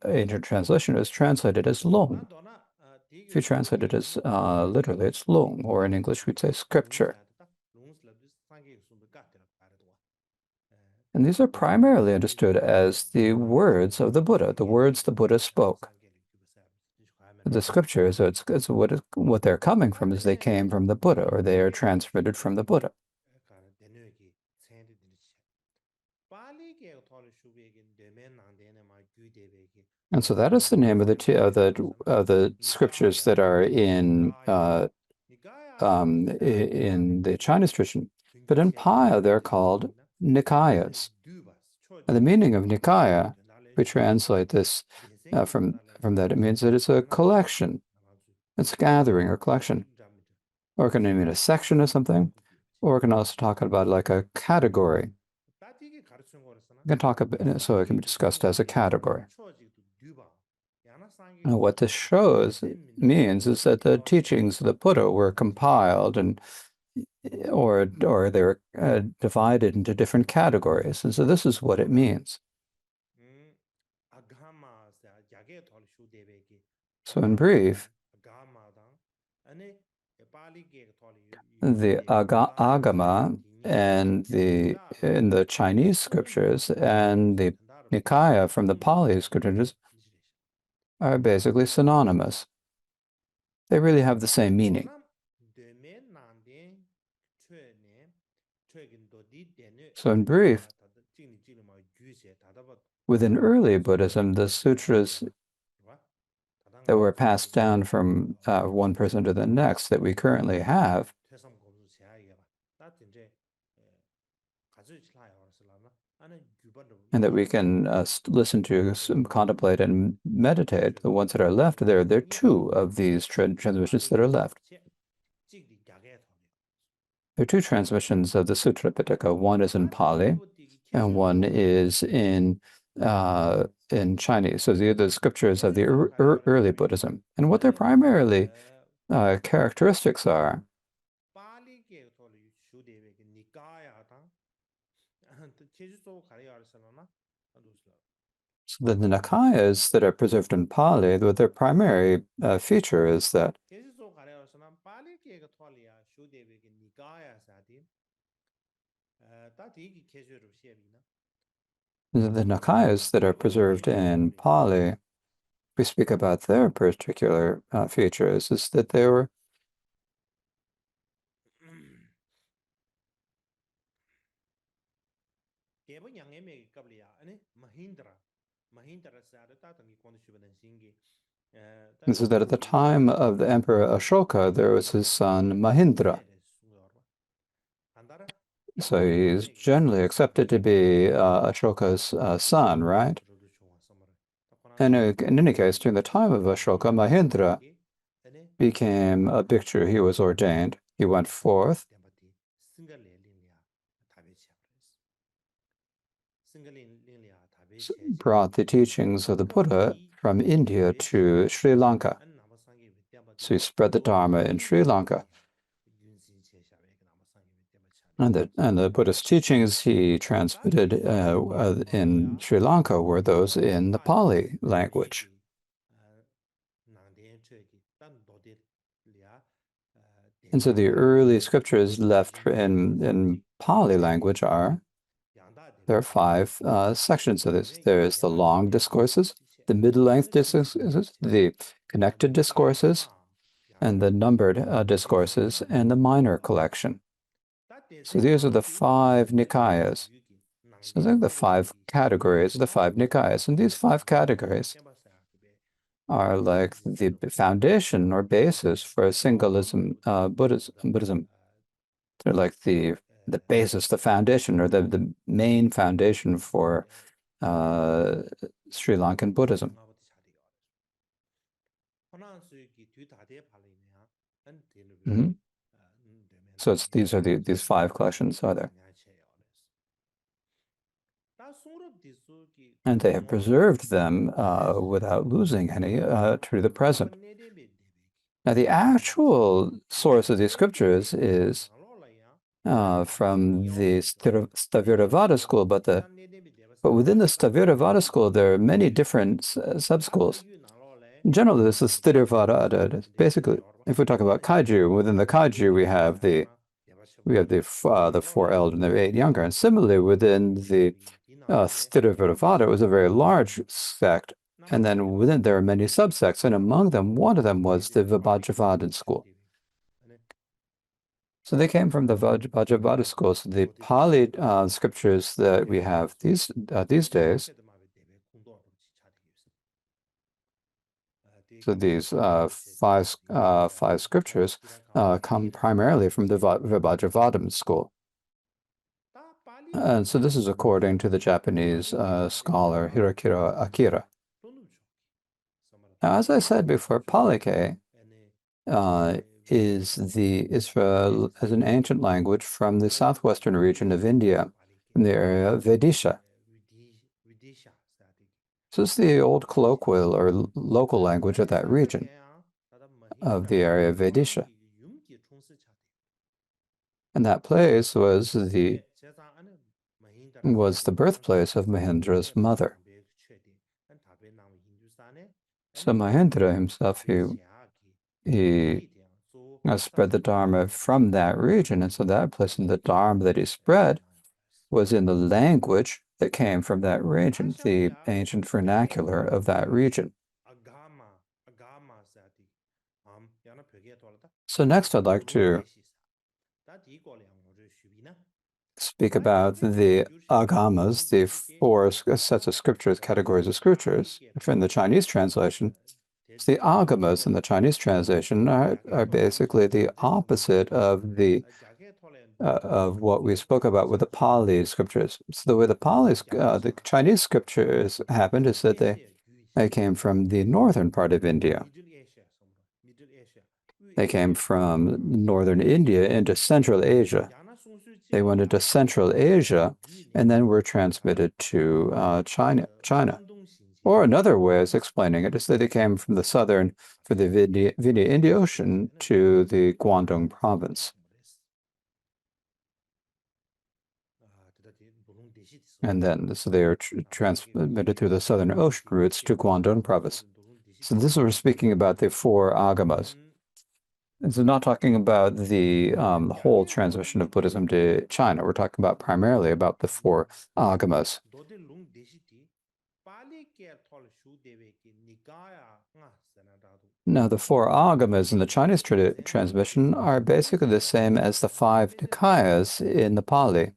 ancient translation. Is translated as Long. If you translate it as literally, it's Long, or in English, we'd say scripture. And these are primarily understood as the words of the Buddha, the words the Buddha spoke. The scriptures, so it's what they're coming from is they came from the Buddha, or they are transmitted from the Buddha. And so that is the name of the scriptures that are in the Chinese tradition. But in Pali, they're called Nikayas. And the meaning of Nikaya, we translate this from that, it means that it's a collection. It's a gathering or collection. Or it can mean a section of something, or it can also talk about like a category. We can talk about, so it can be discussed as a category. And what this means is that the teachings of the Buddha were compiled and or they're divided into different categories. And so this is what it means. So in brief, the Agama and in the Chinese scriptures and the Nikaya from the Pali scriptures are basically synonymous. They really have the same meaning. So in brief, within early Buddhism, the sutras that were passed down from one person to the next that we currently have and that we can listen to, contemplate, and meditate, the ones that are left, there are two of these transmissions that are left. There are two transmissions of the Sutra Pitaka. One is in Pali, and one is in Chinese. So the scriptures of the early Buddhism, and what their primarily characteristics are. So the Nikayas that are preserved in Pali, what their primary feature is that the Nikayas that are preserved in Pali, we speak about their particular features, is that they were This is that at the time of the Emperor Ashoka, there was his son Mahindra. So he's generally accepted to be Ashoka's son, right? And in any case, during the time of Ashoka, Mahindra became a bhikshu. He was ordained. He went forth brought the teachings of the Buddha from India to Sri Lanka. So he spread the Dharma in Sri Lanka. And the Buddhist teachings he transmitted in Sri Lanka were those in the Pali language. And so the early scriptures left in Pali language there are five sections of this. There is the long discourses, the middle-length discourses, the connected discourses, and the numbered discourses, and the minor collection. So these are the five Nikayas. So they're the five categories, the five Nikayas. And these five categories are like the foundation or basis for singlism Buddhism. They're like the basis, the foundation, or the main foundation for Sri Lankan Buddhism. Mm-hmm. So these are these five collections are there. And they have preserved them without losing any to the present. Now, the actual source of these scriptures is from the Sthaviravada school, but within the Sthaviravada school, there are many different sub-schools. In general, this is Sthaviravada. Basically, if we talk about Kaiju, within the Kaiju we have the four elder and the eight younger, and similarly within the Sthaviravada, it was a very large sect, and then within there are many subsects, and among them, one of them was the Vibhajavadan school. So they came from the Vibhajavada school. So the Pali scriptures that we have these days, so these five scriptures come primarily from the Vibhajavadan school. And so this is according to the Japanese scholar Hirokiro Akira. Now, as I said before, Palike is an ancient language from the southwestern region of India, from the area of Vidisha. So it's the old colloquial or local language of that region, of the area of Vidisha. And that place was the birthplace of Mahindra's mother. So Mahindra himself, he spread the Dharma from that region, and so that place, and the Dharma that he spread was in the language that came from that region, the ancient vernacular of that region. So next I'd like to speak about the agamas, the four sets of scriptures, categories of scriptures, which in the Chinese translation. So the agamas in the Chinese translation are basically the opposite of what we spoke about with the Pali scriptures. So the way the Chinese scriptures happened is that they came from the northern part of India. They came from northern India into Central Asia. They went into Central Asia and then were transmitted to China. Or another way of explaining it is that they came from the southern, for the Indian Ocean, to the Guangdong province. And then, so they are transmitted through the southern ocean routes to Guangdong province. So this is we're speaking about the four agamas. And so not talking about the whole transmission of Buddhism to China. We're talking about primarily about the four agamas. Now, the four agamas in the Chinese transmission are basically the same as the five Nikayas in the Pali,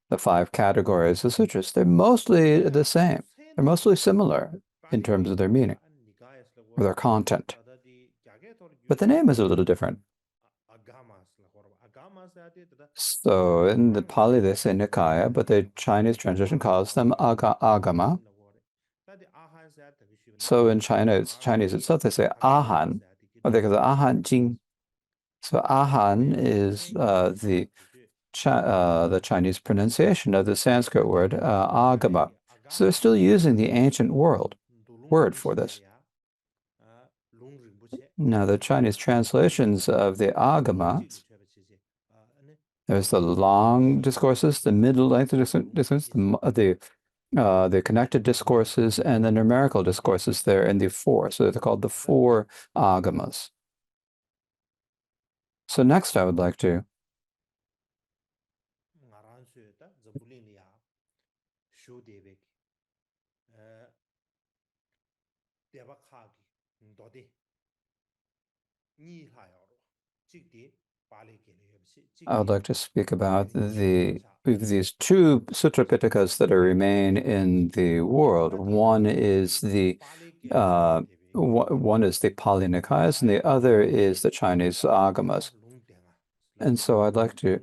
the five categories of sutras. They're mostly the same. They're mostly similar in terms of their meaning. or their content. But the name is a little different. So in the Pali they say Nikaya, but the Chinese translation calls them Agama. So in Chinese itself, they say Ahan, or they call it Ahan Jing. So Ahan is the Chinese pronunciation of the Sanskrit word Agama. So they're still using the ancient word for this. Now the Chinese translations of the Agama, there's the long discourses, the middle length discourses, the connected discourses, and the numerical discourses there in the four. So they're called the four Agamas. So next I would like to speak about these two Sutra Pitakas that remain in the world. One is the one is the Pali Nikayas, and the other is the Chinese Agamas. And so I'd like to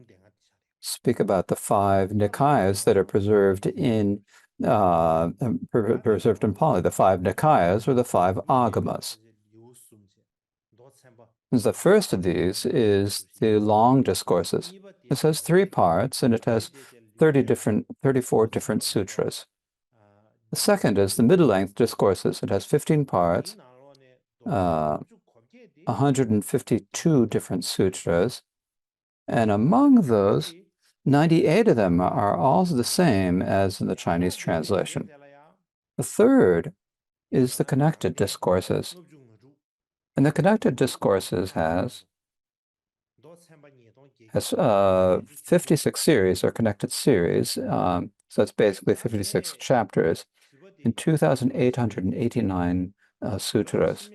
speak about the five Nikayas that are preserved in Pali. The five Nikayas or the five Agamas. The first of these is the long discourses. This has 3 parts and it has 34 different sutras. The second is the middle-length discourses. It has 15 parts, 152 different sutras, and among those, 98 of them are all the same as in the Chinese translation. The third is the connected discourses. And the connected discourses has 56 series or connected series. So it's basically 56 chapters and 2,889 sutras.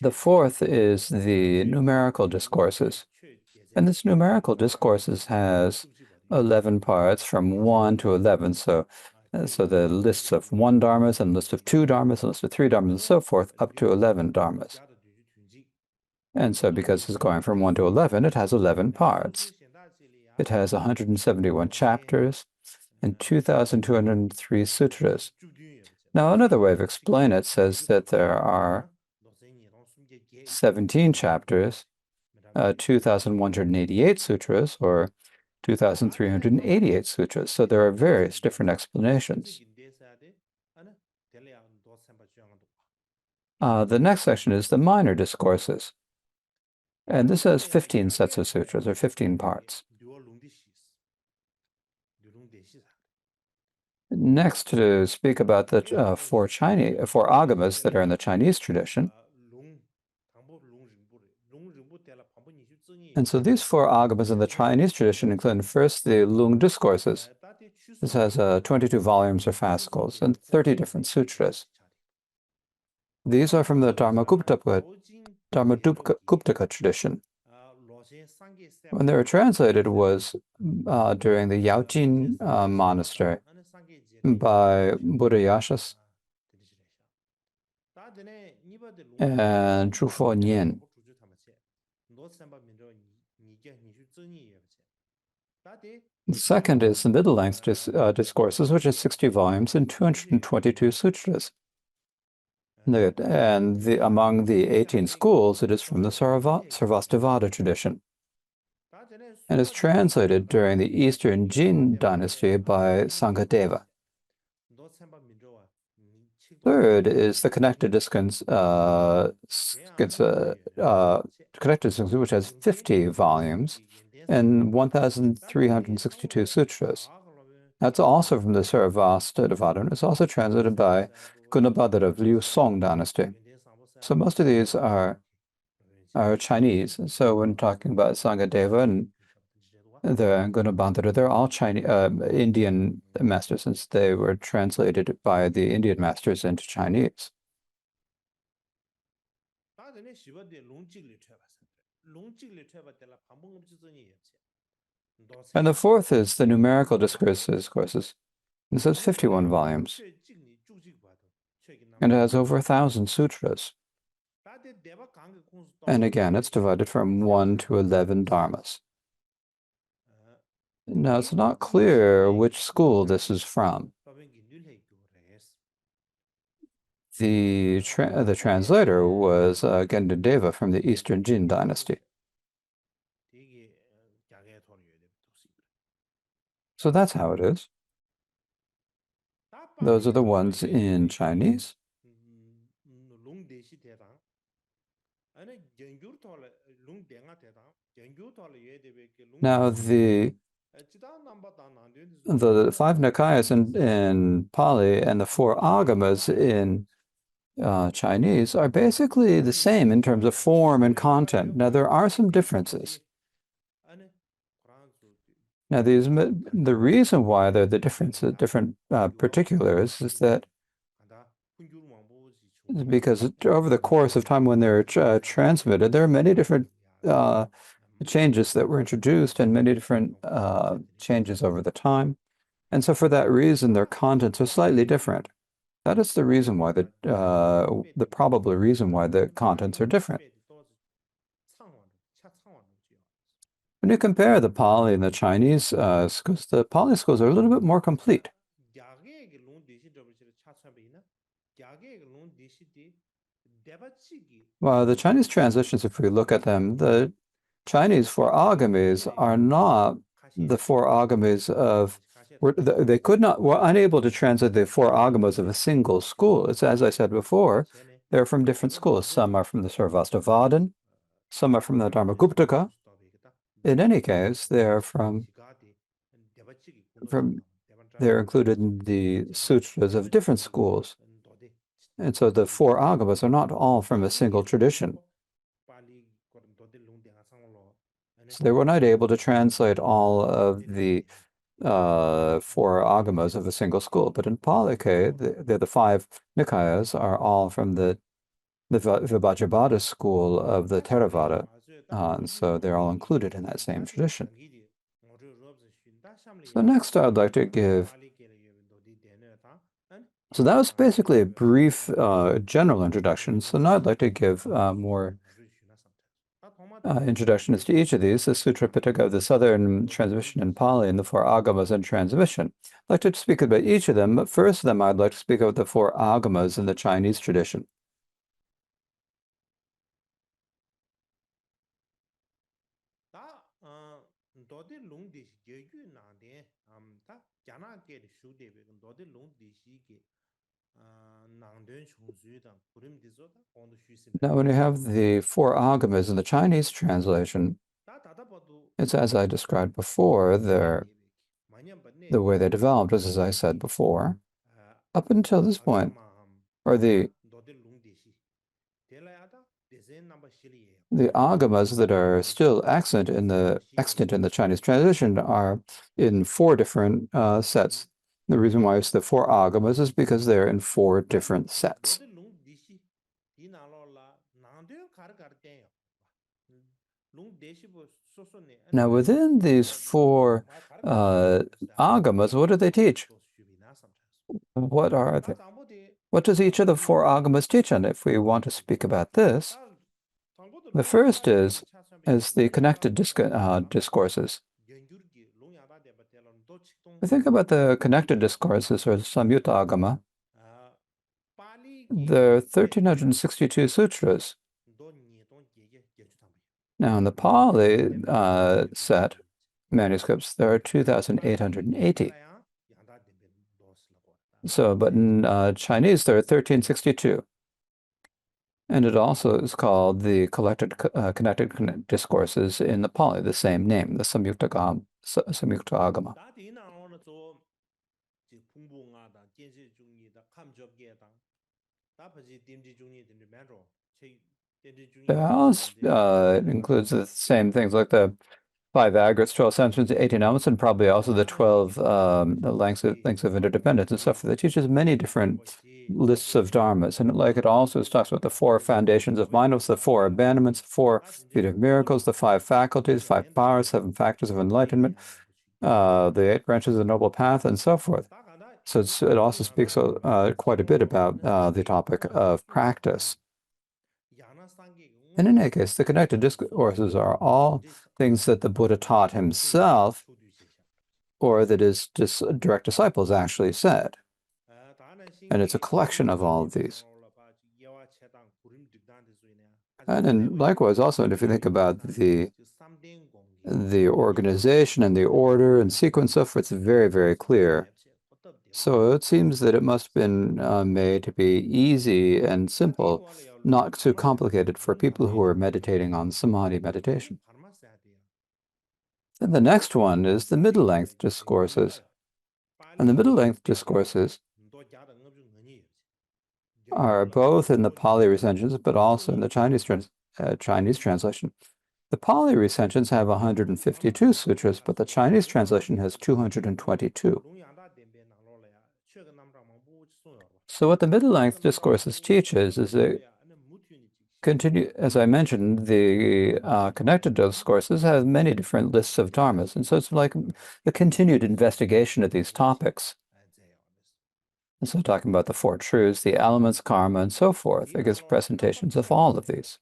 The fourth is the numerical discourses. And this numerical discourses has 11 parts from 1 to 11. So the lists of 1 dharmas and list of 2 dharmas and list of 3 dharmas and so forth up to 11 dharmas. And so because it's going from 1 to 11, it has 11 parts. It has 171 chapters and 2,203 sutras. Now, another way of explaining it says that there are 17 chapters, 2,188 sutras, or 2,388 sutras. So there are various different explanations. The next section is the minor discourses. And this has 15 sets of sutras, or 15 parts. Next, to speak about the four agamas that are in the Chinese tradition. And so these 4 agamas in the Chinese tradition include first the Lung discourses. This has 22 volumes or fascicles and 30 different sutras. These are from the Dharmadupka tradition. When they were translated was during the Yaojin monastery by Buddhayashas and Zhufo Nian. The second is the middle-length discourses, which is 60 volumes and 222 sutras. And among the 18 schools, it is from the Sarvastivada tradition and is translated during the Eastern Jin dynasty by Sanghadeva. Third is the connected discourse, which has 50 volumes and 1,362 sutras. That's also from the Sarvastivada, and it's also translated by Gunabhadra of Liu Song dynasty. So most of these are Chinese. So when talking about Sanghadeva and the Gunabhadra, they're all Chinese, Indian masters, since they were translated by the Indian masters into Chinese. And the fourth is the numerical discourses. This has 51 volumes. and it has over 1,000 sutras. And again, it's divided from 1 to 11 dharmas. Now, it's not clear which school this is from. The translator was Gendadeva from the Eastern Jin dynasty. So that's how it is. Those are the ones in Chinese. Now, the 5 Nikayas in Pali and the 4 Agamas in Chinese are basically the same in terms of form and content. Now, there are some differences. Now, the reason why they're the different particulars is that because over the course of time when they're transmitted, there are many different changes that were introduced and many different changes over the time. And so for that reason, their contents are slightly different. That is the reason why the probable reason why the contents are different. When you compare the Pali and the Chinese schools, the Pali schools are a little bit more complete. Well, the Chinese translations, if we look at them, the Chinese 4 agamis are not the 4 agamis of they were unable to translate the 4 agamas of a single school. It's, as I said before, they're from different schools. Some are from the Sarvastivadin, some are from the Dharmakuptaka. In any case, they're they're included in the sutras of different schools. And so the 4 agamas are not all from a single tradition. So they were not able to translate all of the 4 agamas of a single school. But in Pali, the 5 Nikayas are all from the Vibhajabhada school of the Theravada. And so they're all included in that same tradition. So next I'd like to give, so that was basically a brief general introduction. So now I'd like to give more introductions to each of these, the Sutra Pitaka of the Southern Transmission in Pali and the 4 Agamas in Transmission. I'd like to speak about each of them, but first of them I'd like to speak about the 4 Agamas in the Chinese tradition. Now, when you have the 4 agamas in the Chinese translation, it's as I described before, the way they developed is as I said before. Up until this point, or the agamas that are still extant in the Chinese translation are in 4 different sets. The reason why it's the 4 agamas is because they're in 4 different sets. Now, within these 4 agamas, what do they teach? What are they? What does each of the 4 agamas teach? And if we want to speak about this, the first is the connected discourses. We think about the connected discourses, or Samyutta Agama. There are 1,362 sutras. Now, in the Pali set manuscripts, there are 2,880. So, but in Chinese, there are 1,362. And it also is called the connected discourses in the Pali, the same name, the Samyutta Agama. It also includes the same things like the 5 aggregates, 12 sentences, 18 elements, and probably also the 12 lengths of interdependence and stuff that teaches many different lists of dharmas. And like it also talks about the 4 foundations of mindfulness, the 4 abandonments, the 4 feet of miracles, the 5 faculties, 5 powers, 7 factors of enlightenment, the 8 branches of the noble path, and so forth. So it also speaks quite a bit about the topic of practice. And in any case, the connected discourses are all things that the Buddha taught himself or that his direct disciples actually said. And it's a collection of all of these. And then likewise, also, if you think about the organization and the order and sequence of it's very, very clear. So it seems that it must have been made to be easy and simple, not too complicated for people who are meditating on samadhi meditation. And the next one is the middle-length discourses. And the middle-length discourses are both in the Pali recensions, but also in the Chinese translation. The Pali recensions have 152 sutras, but the Chinese translation has 222. So what the middle-length discourses teaches is that continue, as I mentioned, the connected discourses have many different lists of dharmas, and so it's like a continued investigation of these topics. And so talking about the four truths, the elements, karma, and so forth, it gives presentations of all of these.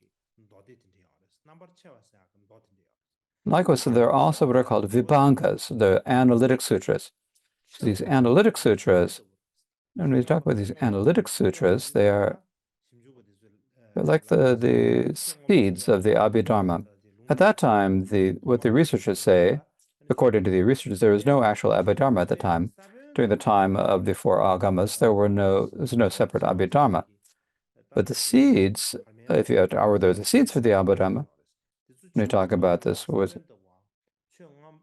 Likewise, so there are also what are called vibhangas, the analytic sutras. So these analytic sutras, when we talk about these analytic sutras, they're like the seeds of the Abhidharma. At that time, what the researchers say, according to the researchers, there was no actual Abhidharma at the time. During the time of the four agamas, there was no separate Abhidharma. But the seeds, if you or there's the seeds for the Abhidharma, when you talk about this, what was it?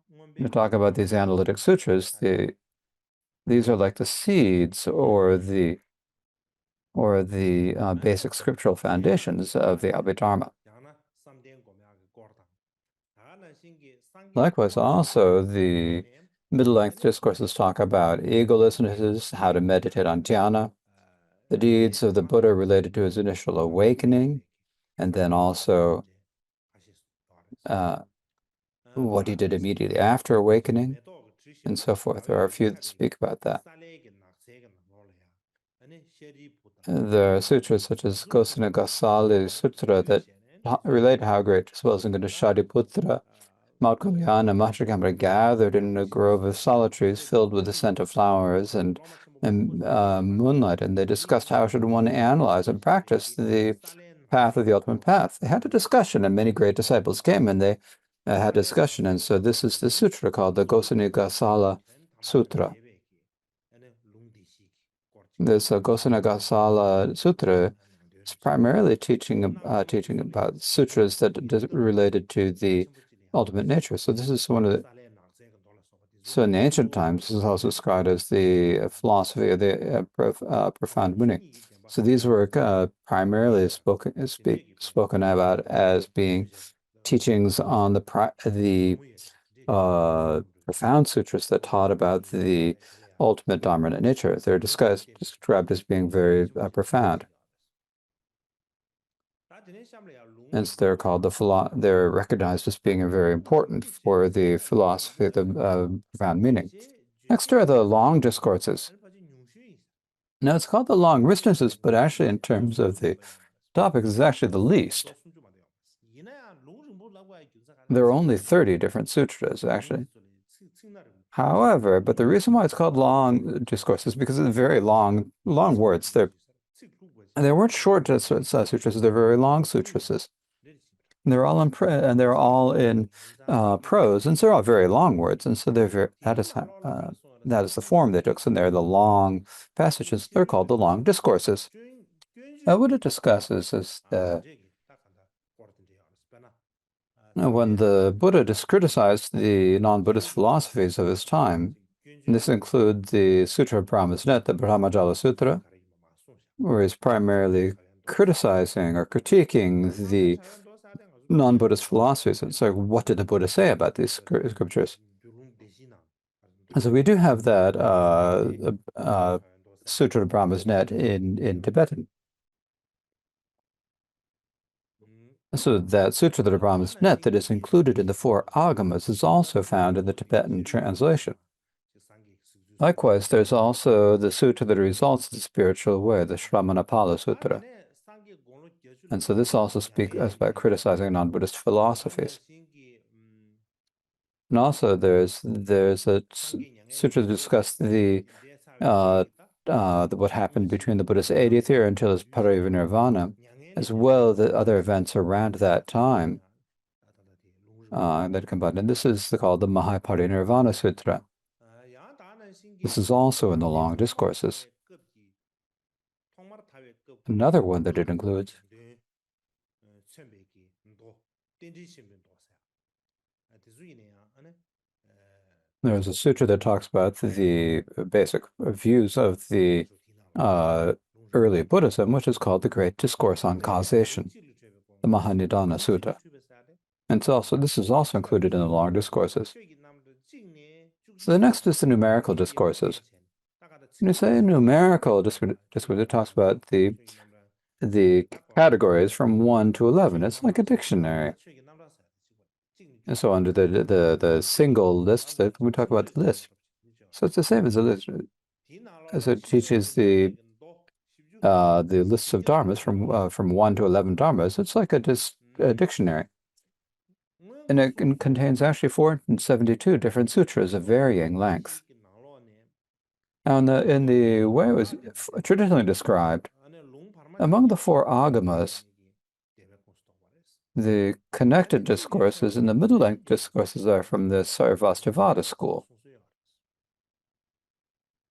When you talk about these analytic sutras, these are like the seeds or the basic scriptural foundations of the Abhidharma. Likewise, also, the middle-length discourses talk about egolessness, how to meditate on dhyana, the deeds of the Buddha related to his initial awakening, and then also what he did immediately after awakening, and so forth. There are a few that speak about that. There are sutras such as Gosana Gasali Sutra that relate how great disposing into Shariputra, Mount Kalyana, and Mahachakambara gathered in a grove of sala trees filled with the scent of flowers and moonlight, and they discussed how should one analyze and practice the path of the ultimate path. They had a discussion, and many great disciples came, and they had discussion, and so this is the sutra called the Gosani Gasala Sutra. This Gosana Gasala Sutra is primarily teaching about sutras that related to the ultimate nature. So this is one of the. So in the ancient times, this is also described as the philosophy of the profound meaning. So these were primarily spoken about as being teachings on the profound sutras that taught about the ultimate dominant nature. They're described as being very profound. And so they're called they're recognized as being very important for the philosophy of the profound meaning. Next are the long discourses. Now it's called the long discourses, but actually in terms of the topics, it's actually the least. There are only 30 different sutras, actually. However, but the reason why it's called long discourses is because it's very long words. They weren't short sutras; they're very long sutras. They're all in prose, and so they're all very long words, and so that is the form they took. So they're the long passages. They're called the long discourses. What it discusses is when the Buddha criticized the non-Buddhist philosophies of his time, and this includes the Sutra of Brahma's Net, the Brahmajala Sutra, where he's primarily criticizing or critiquing the non-Buddhist philosophies. And so what did the Buddha say about these scriptures? And so we do have that Sutra of Brahma's Net in Tibetan. So that Sutra of Brahma's Net that is included in the four agamas is also found in the Tibetan translation. Likewise, there's also the sutra that results the spiritual way, the Shramanapala Sutra. And so this also speaks about criticizing non-Buddhist philosophies. And also there's a sutra to discuss what happened between the Buddha's 80th year until his parinirvana, as well the other events around that time that combined. And this is called the Mahaparinirvana Sutra. This is also in the long discourses. Another one that it includes there's a sutra that talks about the basic views of the early Buddhism, which is called the Great Discourse on Causation, the Mahanidana Sutta. And this is also included in the long discourses. So the next is the numerical discourses. When you say numerical discourse, it talks about the categories from 1 to 11. It's like a dictionary. And so under the single list, that we talk about the list. So it's the same as a list, as it teaches the lists of dharmas from 1 to 11 dharmas. It's like a dictionary. And it contains actually 472 different sutras of varying length. Now, in the way it was traditionally described, among the 4 agamas, the connected discourses and the middle-length discourses are from the Sarvastivada school,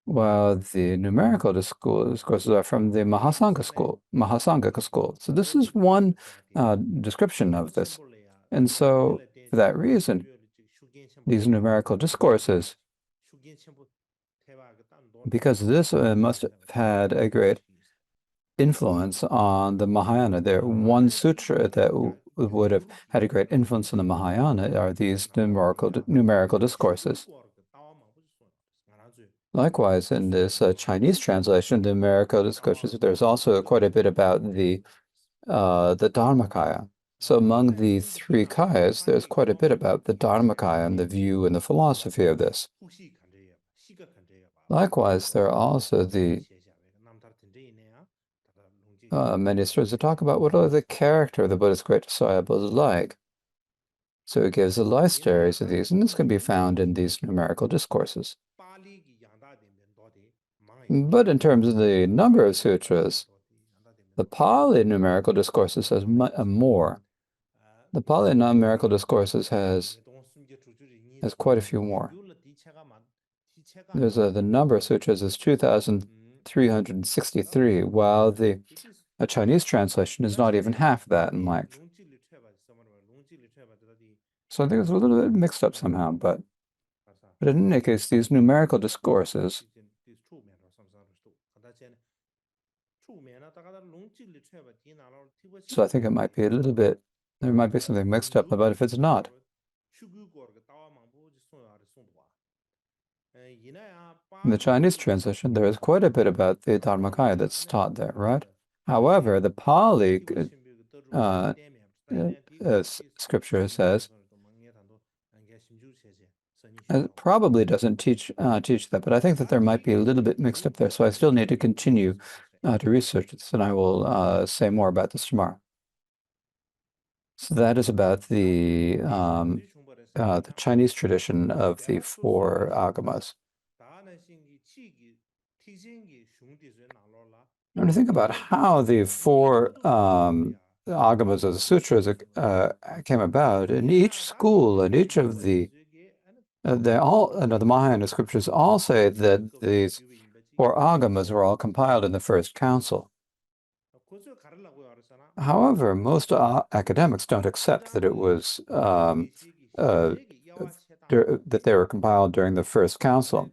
while the numerical discourses are from the Mahasangika school. So this is one description of this. And so, for that reason, these numerical discourses, because this must have had a great influence on the Mahayana. One sutra that would have had a great influence on the Mahayana are these numerical discourses. Likewise, in this Chinese translation, the numerical discourses, there's also quite a bit about the Dharmakaya. So among the 3 kayas, there's quite a bit about the Dharmakaya and the view and the philosophy of this. Likewise, there are also the many stories that talk about what are the character of the Buddha's great disciples like. So it gives a life stories of these, and this can be found in these numerical discourses. But in terms of the number of sutras, the Pali numerical discourses has more. The Pali numerical discourses has quite a few more. There's the number of sutras is 2,363, while the Chinese translation is not even half that in length. So I think it's a little bit mixed up somehow, but in any case, these numerical discourses so I think it might be a little bit, there might be something mixed up, but if it's not, in the Chinese translation, there is quite a bit about the Dharmakaya that's taught there, right? However, the Pali scripture says it probably doesn't teach that, but I think that there might be a little bit mixed up there. So I still need to continue to research this, and I will say more about this tomorrow. So that is about the Chinese tradition of the 4 agamas. When you think about how the 4 agamas of the sutras came about, in each school, and each of the Mahayana scriptures all say that these 4 agamas were all compiled in the first council. However, most academics don't accept that it was that they were compiled during the first council.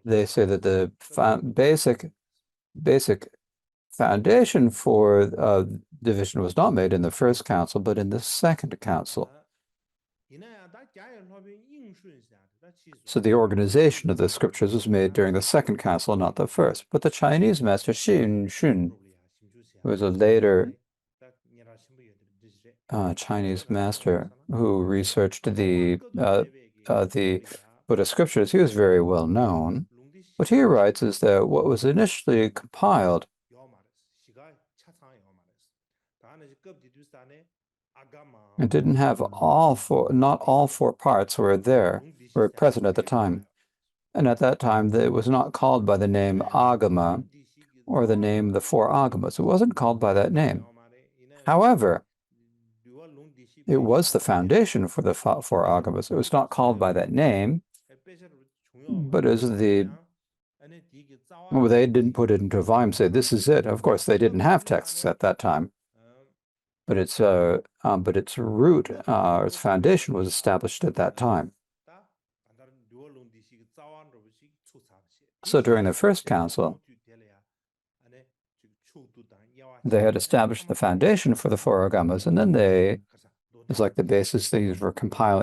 They say that the basic foundation for division was not made in the first council, but in the second council. So the organization of the scriptures was made during the second council, not the first. But the Chinese master Xin Shun, who was a later Chinese master who researched the Buddha scriptures. He was very well known. What he writes is that what was initially compiled it didn't have not all four parts were present at the time. And at that time, it was not called by the name Agama or the name the four Agamas. It wasn't called by that name. However, it was the foundation for the four Agamas. It was not called by that name, but as well, they didn't put it into a volume and say, this is it. Of course, they didn't have texts at that time. But its root, its foundation was established at that time. So during the first council, they had established the foundation for the four Agamas, and then it's like the basis things for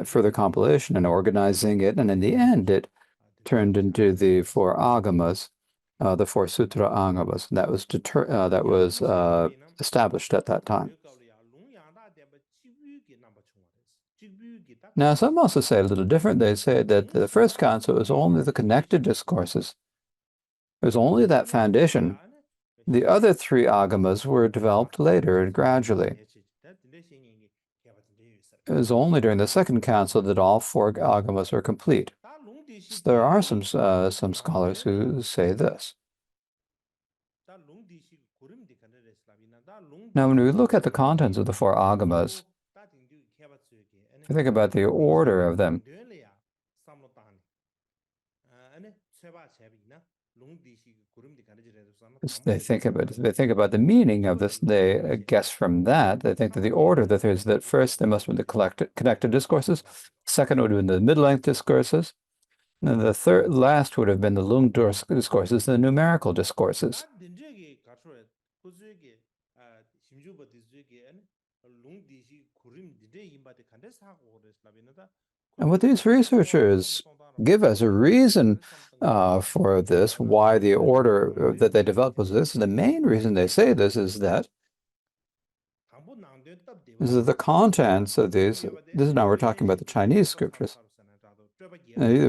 further compilation and organizing it, and in the end, it turned into the four Agamas, the four Sutra Agamas. That was established at that time. Now, some also say a little different. They say that the first council was only the connected discourses. It was only that foundation. The other three Agamas were developed later and gradually. It was only during the second council that all four Agamas were complete. So there are some scholars who say this. Now, when we look at the contents of the four Agamas, if you think about the order of them, they think about the meaning of this. They guess from that. They think that the order that there's that first there must be the connected discourses. Second would have been the mid-length discourses. And the last would have been the Lung discourses, the numerical discourses. And what these researchers give as a reason for this, why the order that they developed was this, and the main reason they say this is that the contents of these, this is now we're talking about the Chinese scriptures.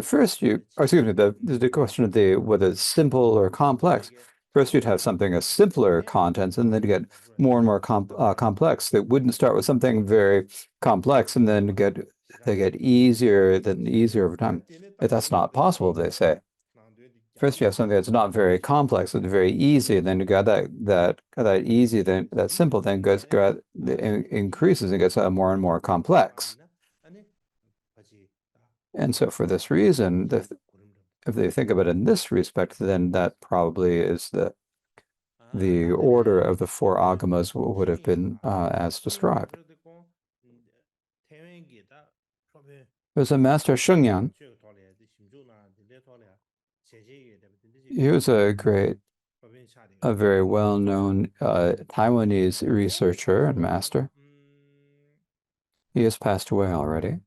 First, the question of whether it's simple or complex. First, you'd have something as simpler contents, and then you get more and more complex. They wouldn't start with something very complex, and then they get easier over time. But that's not possible, they say. First, you have something that's not very complex, it's very easy, and then you got that easy, then that simple, then increases and gets more and more complex. And so for this reason, if they think about it in this respect, then that probably is the order of the four Agamas would have been as described. There's a master Shengyang. He was a very well-known Taiwanese researcher and master. He has passed away already.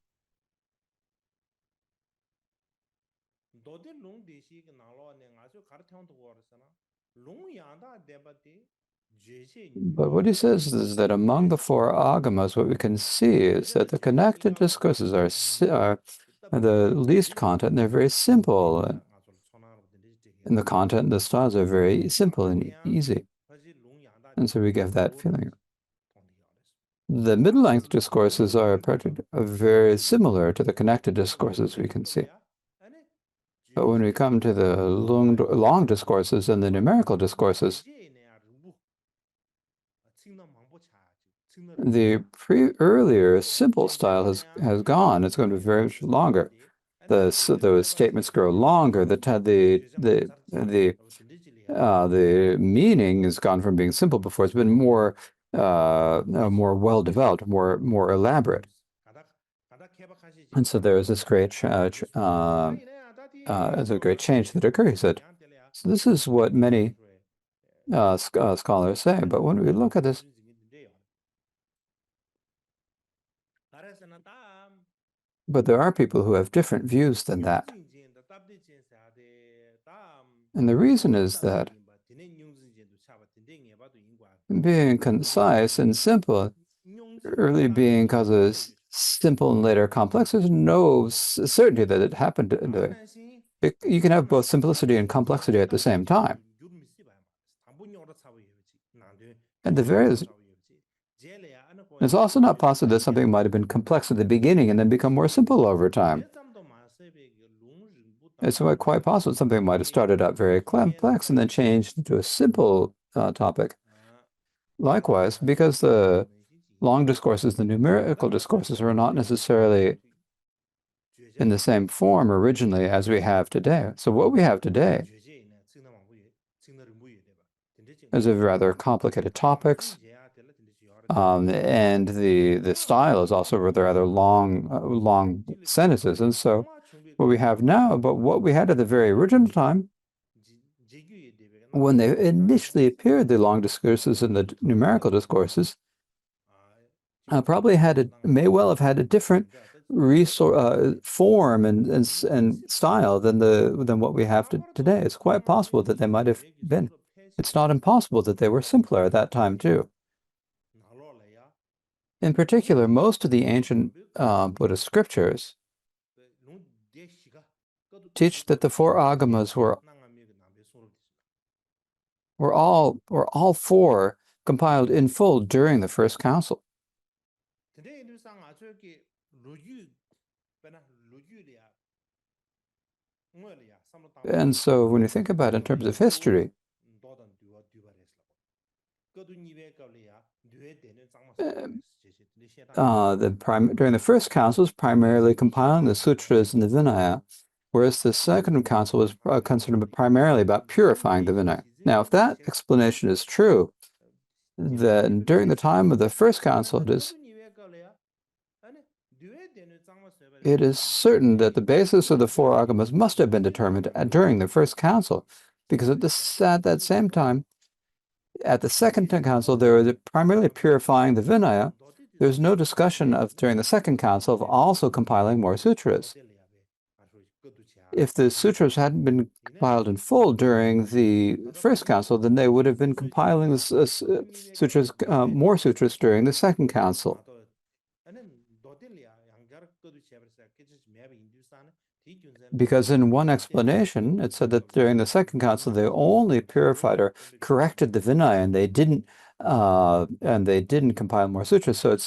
But what he says is that among the four Agamas, what we can see is that the connected discourses are the least content, and they're very simple. And the content and the styles are very simple and easy. And so we get that feeling. The mid-length discourses are very similar to the connected discourses we can see. But when we come to the long discourses and the numerical discourses, the earlier simple style has gone. It's going to be very much longer. Those statements grow longer. The meaning has gone from being simple before. It's been more well developed, more elaborate. And so there is this great change that occurs. So this is what many scholars say. But when we look at this, but there are people who have different views than that. And the reason is that being concise and simple early being causes simple and later complex, there's no certainty that it happened. You can have both simplicity and complexity at the same time. And the various it's also not possible that something might have been complex at the beginning and then become more simple over time. It's quite possible something might have started out very complex and then changed into a simple topic. Likewise, because the long discourses, the numerical discourses, are not necessarily in the same form originally as we have today. So what we have today is a rather complicated topics, and the style is also rather long sentences. And so what we have now, but what we had at the very original time, when they initially appeared, the long discourses and the numerical discourses, may well have had a different form and style than what we have today. It's quite possible that they might have been. It's not impossible that they were simpler at that time too. In particular, most of the ancient Buddhist scriptures teach that the four agamas were all four compiled in full during the first council. And so when you think about it in terms of history, during the first council was primarily compiling the sutras and the Vinaya, whereas the second council was concerned primarily about purifying the Vinaya. Now, if that explanation is true, then during the time of the first council, it is certain that the basis of the four agamas must have been determined during the first council, because at that same time, at the second council, they were primarily purifying the Vinaya. There's no discussion during the second council of also compiling more sutras. If the sutras hadn't been compiled in full during the first council, then they would have been compiling more sutras during the second council. Because in one explanation, it said that during the second council, they only purified or corrected the Vinaya, and they didn't compile more sutras. So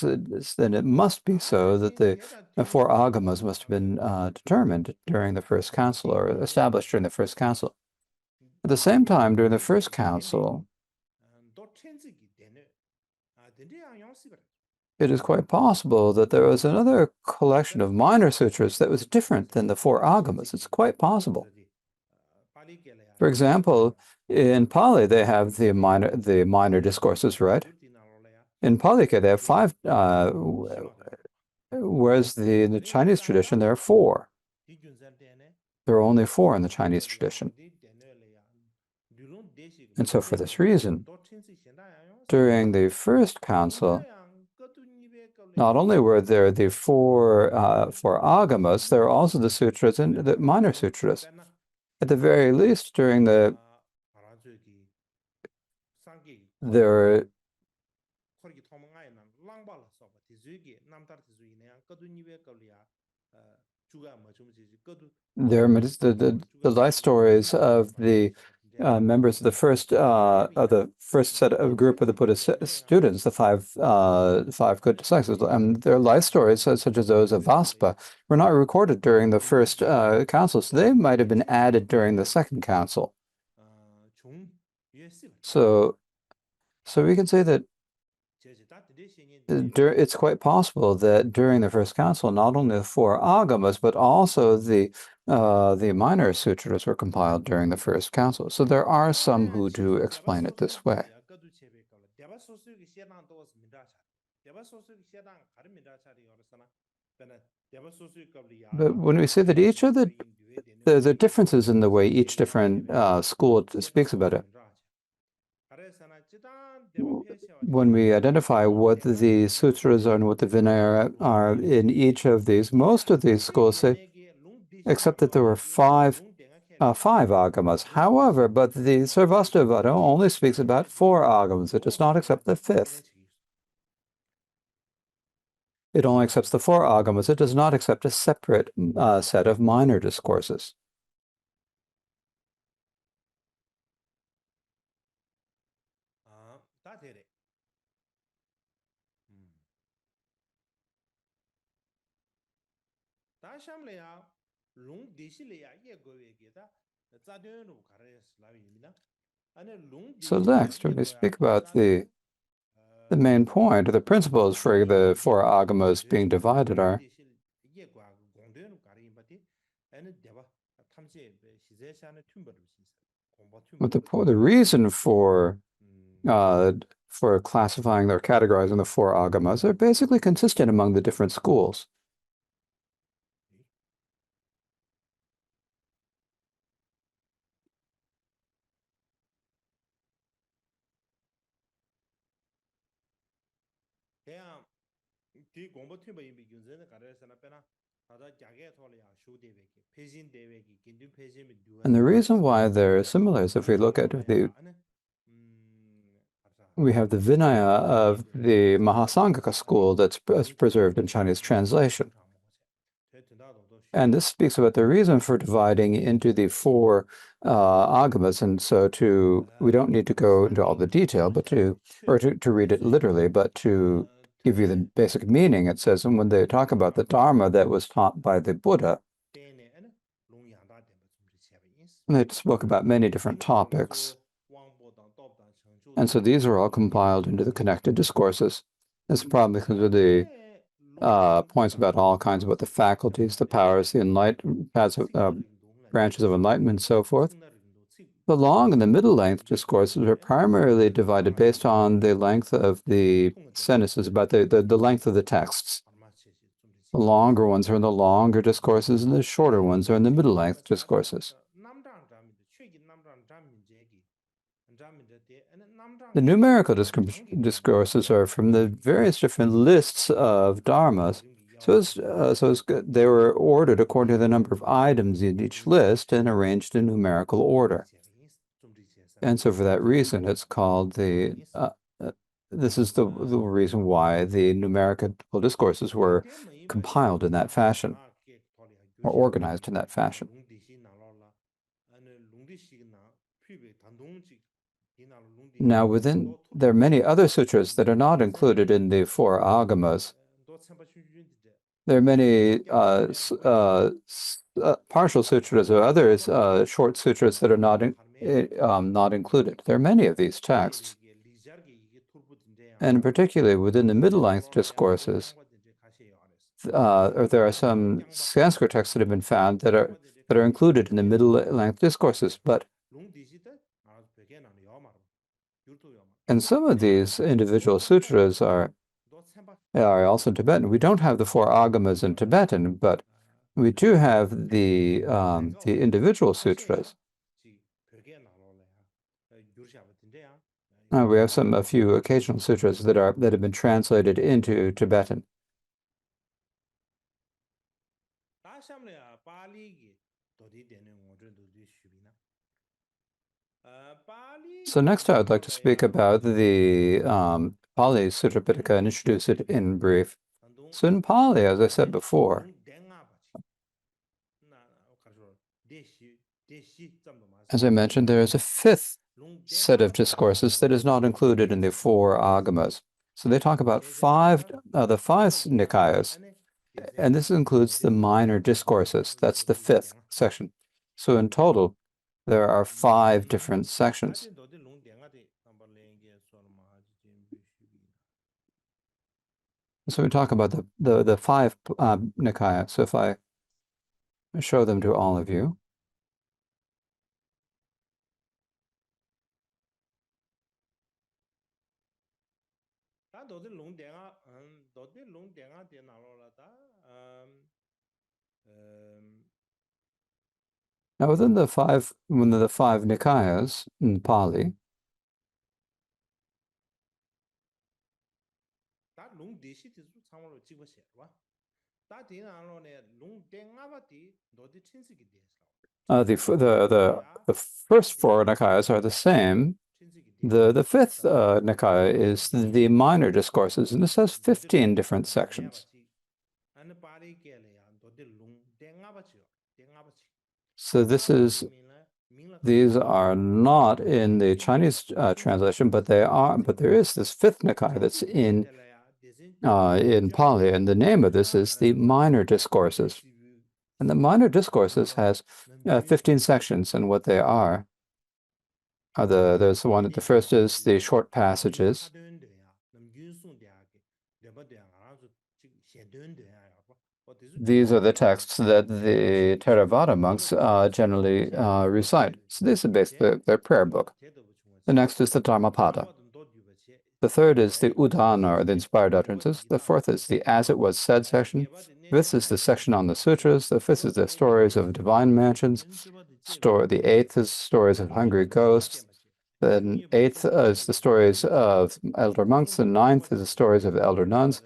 then it must be so that the four agamas must have been determined during the first council or established during the first council. At the same time, during the first council, it is quite possible that there was another collection of minor sutras that was different than the four agamas. It's quite possible. For example, in Pali, they have the minor discourses, right? In Palika, they have 5, whereas in the Chinese tradition, there are 4. There are only 4 in the Chinese tradition. And so for this reason, during the first council, not only were there the four agamas, there are also the sutras and the minor sutras. At the very least, during there are the life stories of the members of the first set of group of the Buddhist students, the five good disciples, and their life stories, such as those of Vaspa, were not recorded during the first council, so they might have been added during the second council. So we can say that it's quite possible that during the first council, not only the four agamas, but also the minor sutras were compiled during the first council. So there are some who do explain it this way. But when we say that each of the differences in the way each different school speaks about it, when we identify what the sutras are and what the Vinaya are in each of these, most of these schools say, except that there were five agamas. However, but the Sarvastivada only speaks about 4 agamas. It does not accept the 5th. It only accepts the four agamas. It does not accept a separate set of minor discourses. 다 되래. 다 샴래야 롱 디실래야 예거웨게다 자된으로 가래 슬라비입니다. 아니 롱 So next, when we speak about the main point, or the principles for the four agamas being divided are but the reason for classifying or categorizing the four agamas are basically consistent among the different schools. And the reason why they're similar is if we look at we have the Vinaya of the Mahasangika school that's preserved in Chinese translation. And this speaks about the reason for dividing into the four agamas. And so we don't need to go into all the detail, but to read it literally, but to give you the basic meaning, it says, and when they talk about the Dharma that was taught by the Buddha, and they spoke about many different topics. And so these are all compiled into the connected discourses. That's probably because of the points about all kinds about the faculties, the powers, the branches of enlightenment, and so forth. The long and the middle length discourses are primarily divided based on the length of the sentences, about the length of the texts. The longer ones are in the longer discourses, and the shorter ones are in the middle length discourses. The numerical discourses are from the various different lists of dharmas. They were ordered according to the number of items in each list and arranged in numerical order. And so for that reason, it's called this is the reason why the numerical discourses were compiled in that fashion, or organized in that fashion. Now, there are many other sutras that are not included in the four agamas. There are many partial sutras or others, short sutras that are not included. There are many of these texts. And particularly within the middle length discourses, there are some Sanskrit texts that have been found that are included in the middle length discourses, and some of these individual sutras are also Tibetan. We don't have the four agamas in Tibetan, but we do have the individual sutras. We have a few occasional sutras that have been translated into Tibetan. So next I would like to speak about the Pali Sutra Pitaka and introduce it in brief. So in Pali, as I said before, as I mentioned, there is a fifth set of discourses that is not included in the four agamas. So they talk about the five Nikayas, and this includes the minor discourses. That's the fifth section. So in total, there are 5 different sections. So we talk about the 5 Nikaya. So if I show them to all of you. Now within the 5 Nikayas in Pali, the first 4 Nikayas are the same. The fifth Nikaya is the minor discourses, and this has 15 different sections. So these are not in the Chinese translation, but there is this fifth Nikai that's in Pali, and the name of this is the Minor Discourses. And the Minor Discourses has 15 sections, and what they are there's one. The first is the short passages. These are the texts that the Theravada monks generally recite. So this is basically their prayer book. The next is the Dharmapada. The third is the Udana, or the inspired utterances. The fourth is the as it was said section. This is the section on the sutras. The fifth is the stories of divine mansions. The eighth is stories of hungry ghosts. The eighth is the stories of elder monks. The ninth is the stories of elder nuns.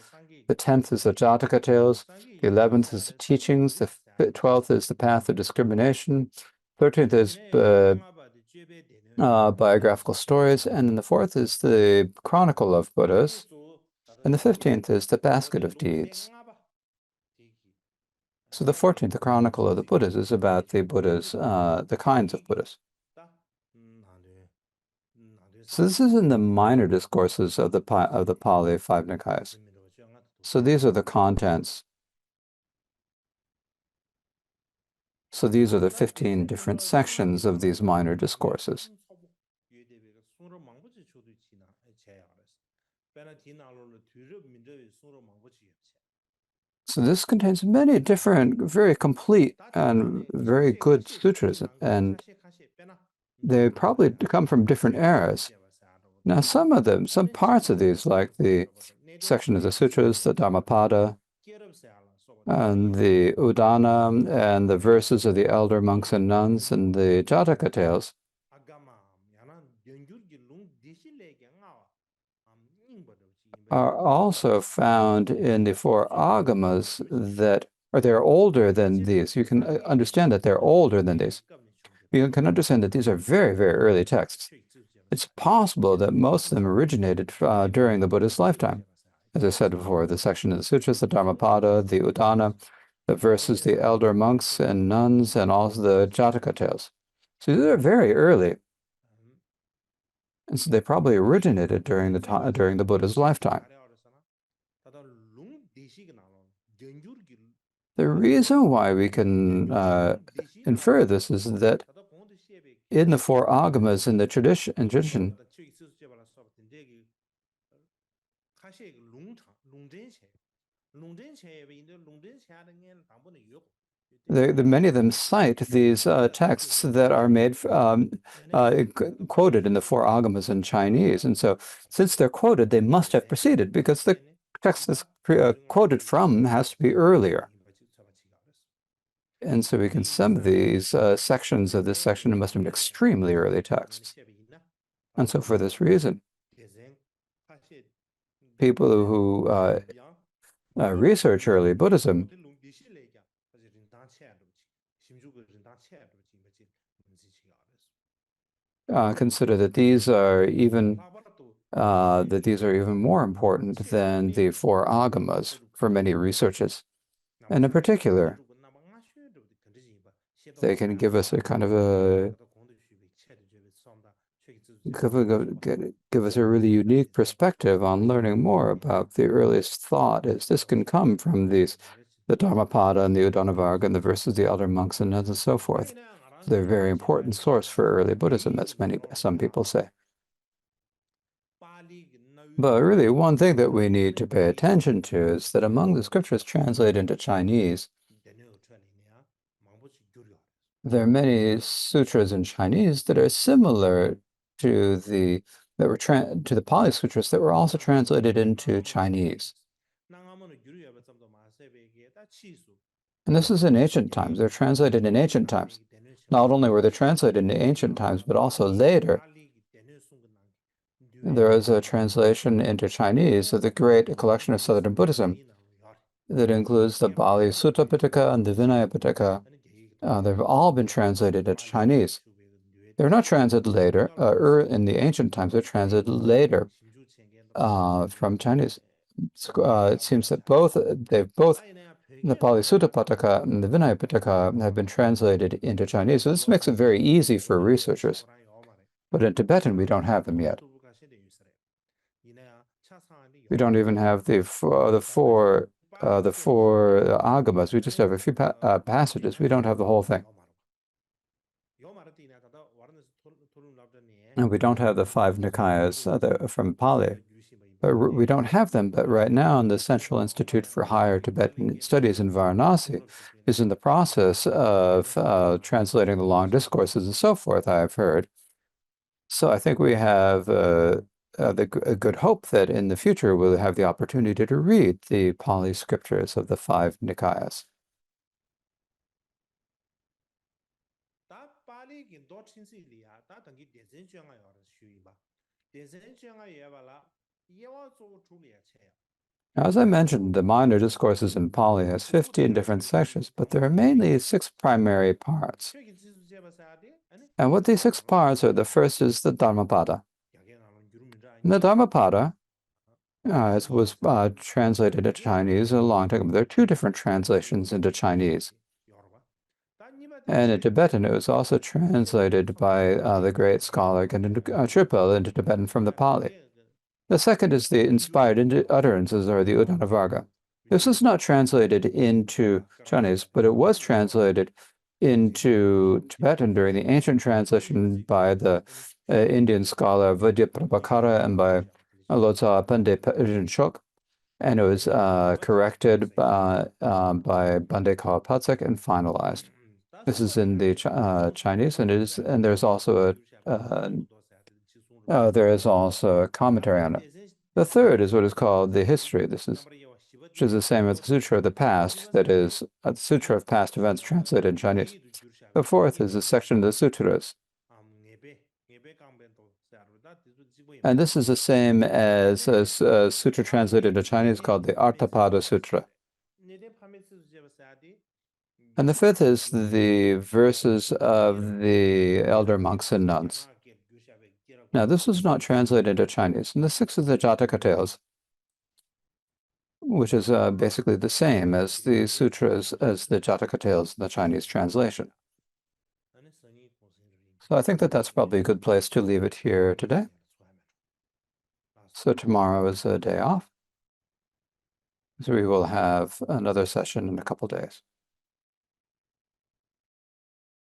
The 10th is the Jataka tales. The 11th is the teachings. The 12th is the path of discrimination. 13th is biographical stories. And then the 4th is the chronicle of Buddhas. And the 15th is the basket of deeds. So the 14th, the chronicle of the Buddhas, is about the Buddhas, the kinds of Buddhas. So this is in the minor discourses of the Pali Five Nikayas. So these are the contents. So these are the 15 different sections of these minor discourses. So this contains many different, very complete and very good sutras, and they probably come from different eras. Now, some parts of these, like the section of the sutras, the Dharmapada, and the Udana, and the verses of the elder monks and nuns, and the Jataka tales, are also found in the four agamas they're older than these. You can understand that they're older than these. You can understand that these are very, very early texts. It's possible that most of them originated during the Buddha's lifetime. As I said before, the section of the sutras, the Dharmapada, the Udana, the verses, the elder monks and nuns, and also the Jataka tales. So these are very early. And so they probably originated during the Buddha's lifetime. The reason why we can infer this is that in the four agamas in the tradition, many of them cite these texts that are made quoted in the four agamas in Chinese, and so since they're quoted, they must have preceded, because the text that's quoted from has to be earlier. And so we can some of these sections of this section must have been extremely early texts. And so for this reason, people who research early Buddhism consider that these are even more important than the four agamas for many researchers. And in particular, they can give us a kind of give us a really unique perspective on learning more about the earliest thought, as this can come from the Dharmapada and the Udana and the verses of the elder monks and nuns and so forth. They're a very important source for early Buddhism, as some people say. But really, one thing that we need to pay attention to is that among the scriptures translated into Chinese, there are many sutras in Chinese that are similar to the Pali sutras that were also translated into Chinese. And this is in ancient times. They're translated in ancient times. Not only were they translated in ancient times, but also later. There is a translation into Chinese of the great collection of Southern Buddhism that includes the Bali Sutta Pitaka and the Vinaya Pitaka. They've all been translated into Chinese. They're not translated later, in the ancient times, they're translated later from Chinese. It seems that they've both The Pali Sutta Pitaka and the Vinaya Pitaka have been translated into Chinese, so this makes it very easy for researchers. But in Tibetan, we don't have them yet. We don't even have the four agamas. We just have a few passages. We don't have the whole thing. And we don't have the five Nikayas from Pali. But we don't have them. But right now, the Central Institute for Higher Tibetan Studies in Varanasi is in the process of translating the long discourses and so forth, I have heard. So I think we have a good hope that in the future we'll have the opportunity to read the Pali scriptures of the five Nikayas. Now, as I mentioned, the minor discourses in Pali has 15 different sections, but there are mainly 6 primary parts. And what these 6 parts are, the first is the Dharmapada. And the Dharmapada was translated into Chinese a long time ago. There are 2 different translations into Chinese. And in Tibetan, it was also translated by the great scholar Gendan Tripel into Tibetan from the Pali. The second is the inspired utterances, or the Udana. This is not translated into Chinese, but it was translated into Tibetan during the ancient translation by the Indian scholar Vidyaprabhakara and by Lotsa Pandey Rinpoche, and it was corrected by Bande Kaur Patsek and finalized. This is in the Chinese, and there's also a commentary on it. The third is what is called the history. Which is the same as the Sutra of the Past, that is, the Sutra of Past Events translated in Chinese. The fourth is a section of the Sutras. And this is the same as a sutra translated into Chinese called the Arthapada Sutra. And the fifth is the verses of the elder monks and nuns. Now, this was not translated into Chinese. And the sixth is the Jataka tales, which is basically the same as the sutras, as the Jataka tales in the Chinese translation. So I think that that's probably a good place to leave it here today. So tomorrow is a day off. So we will have another session in a couple days.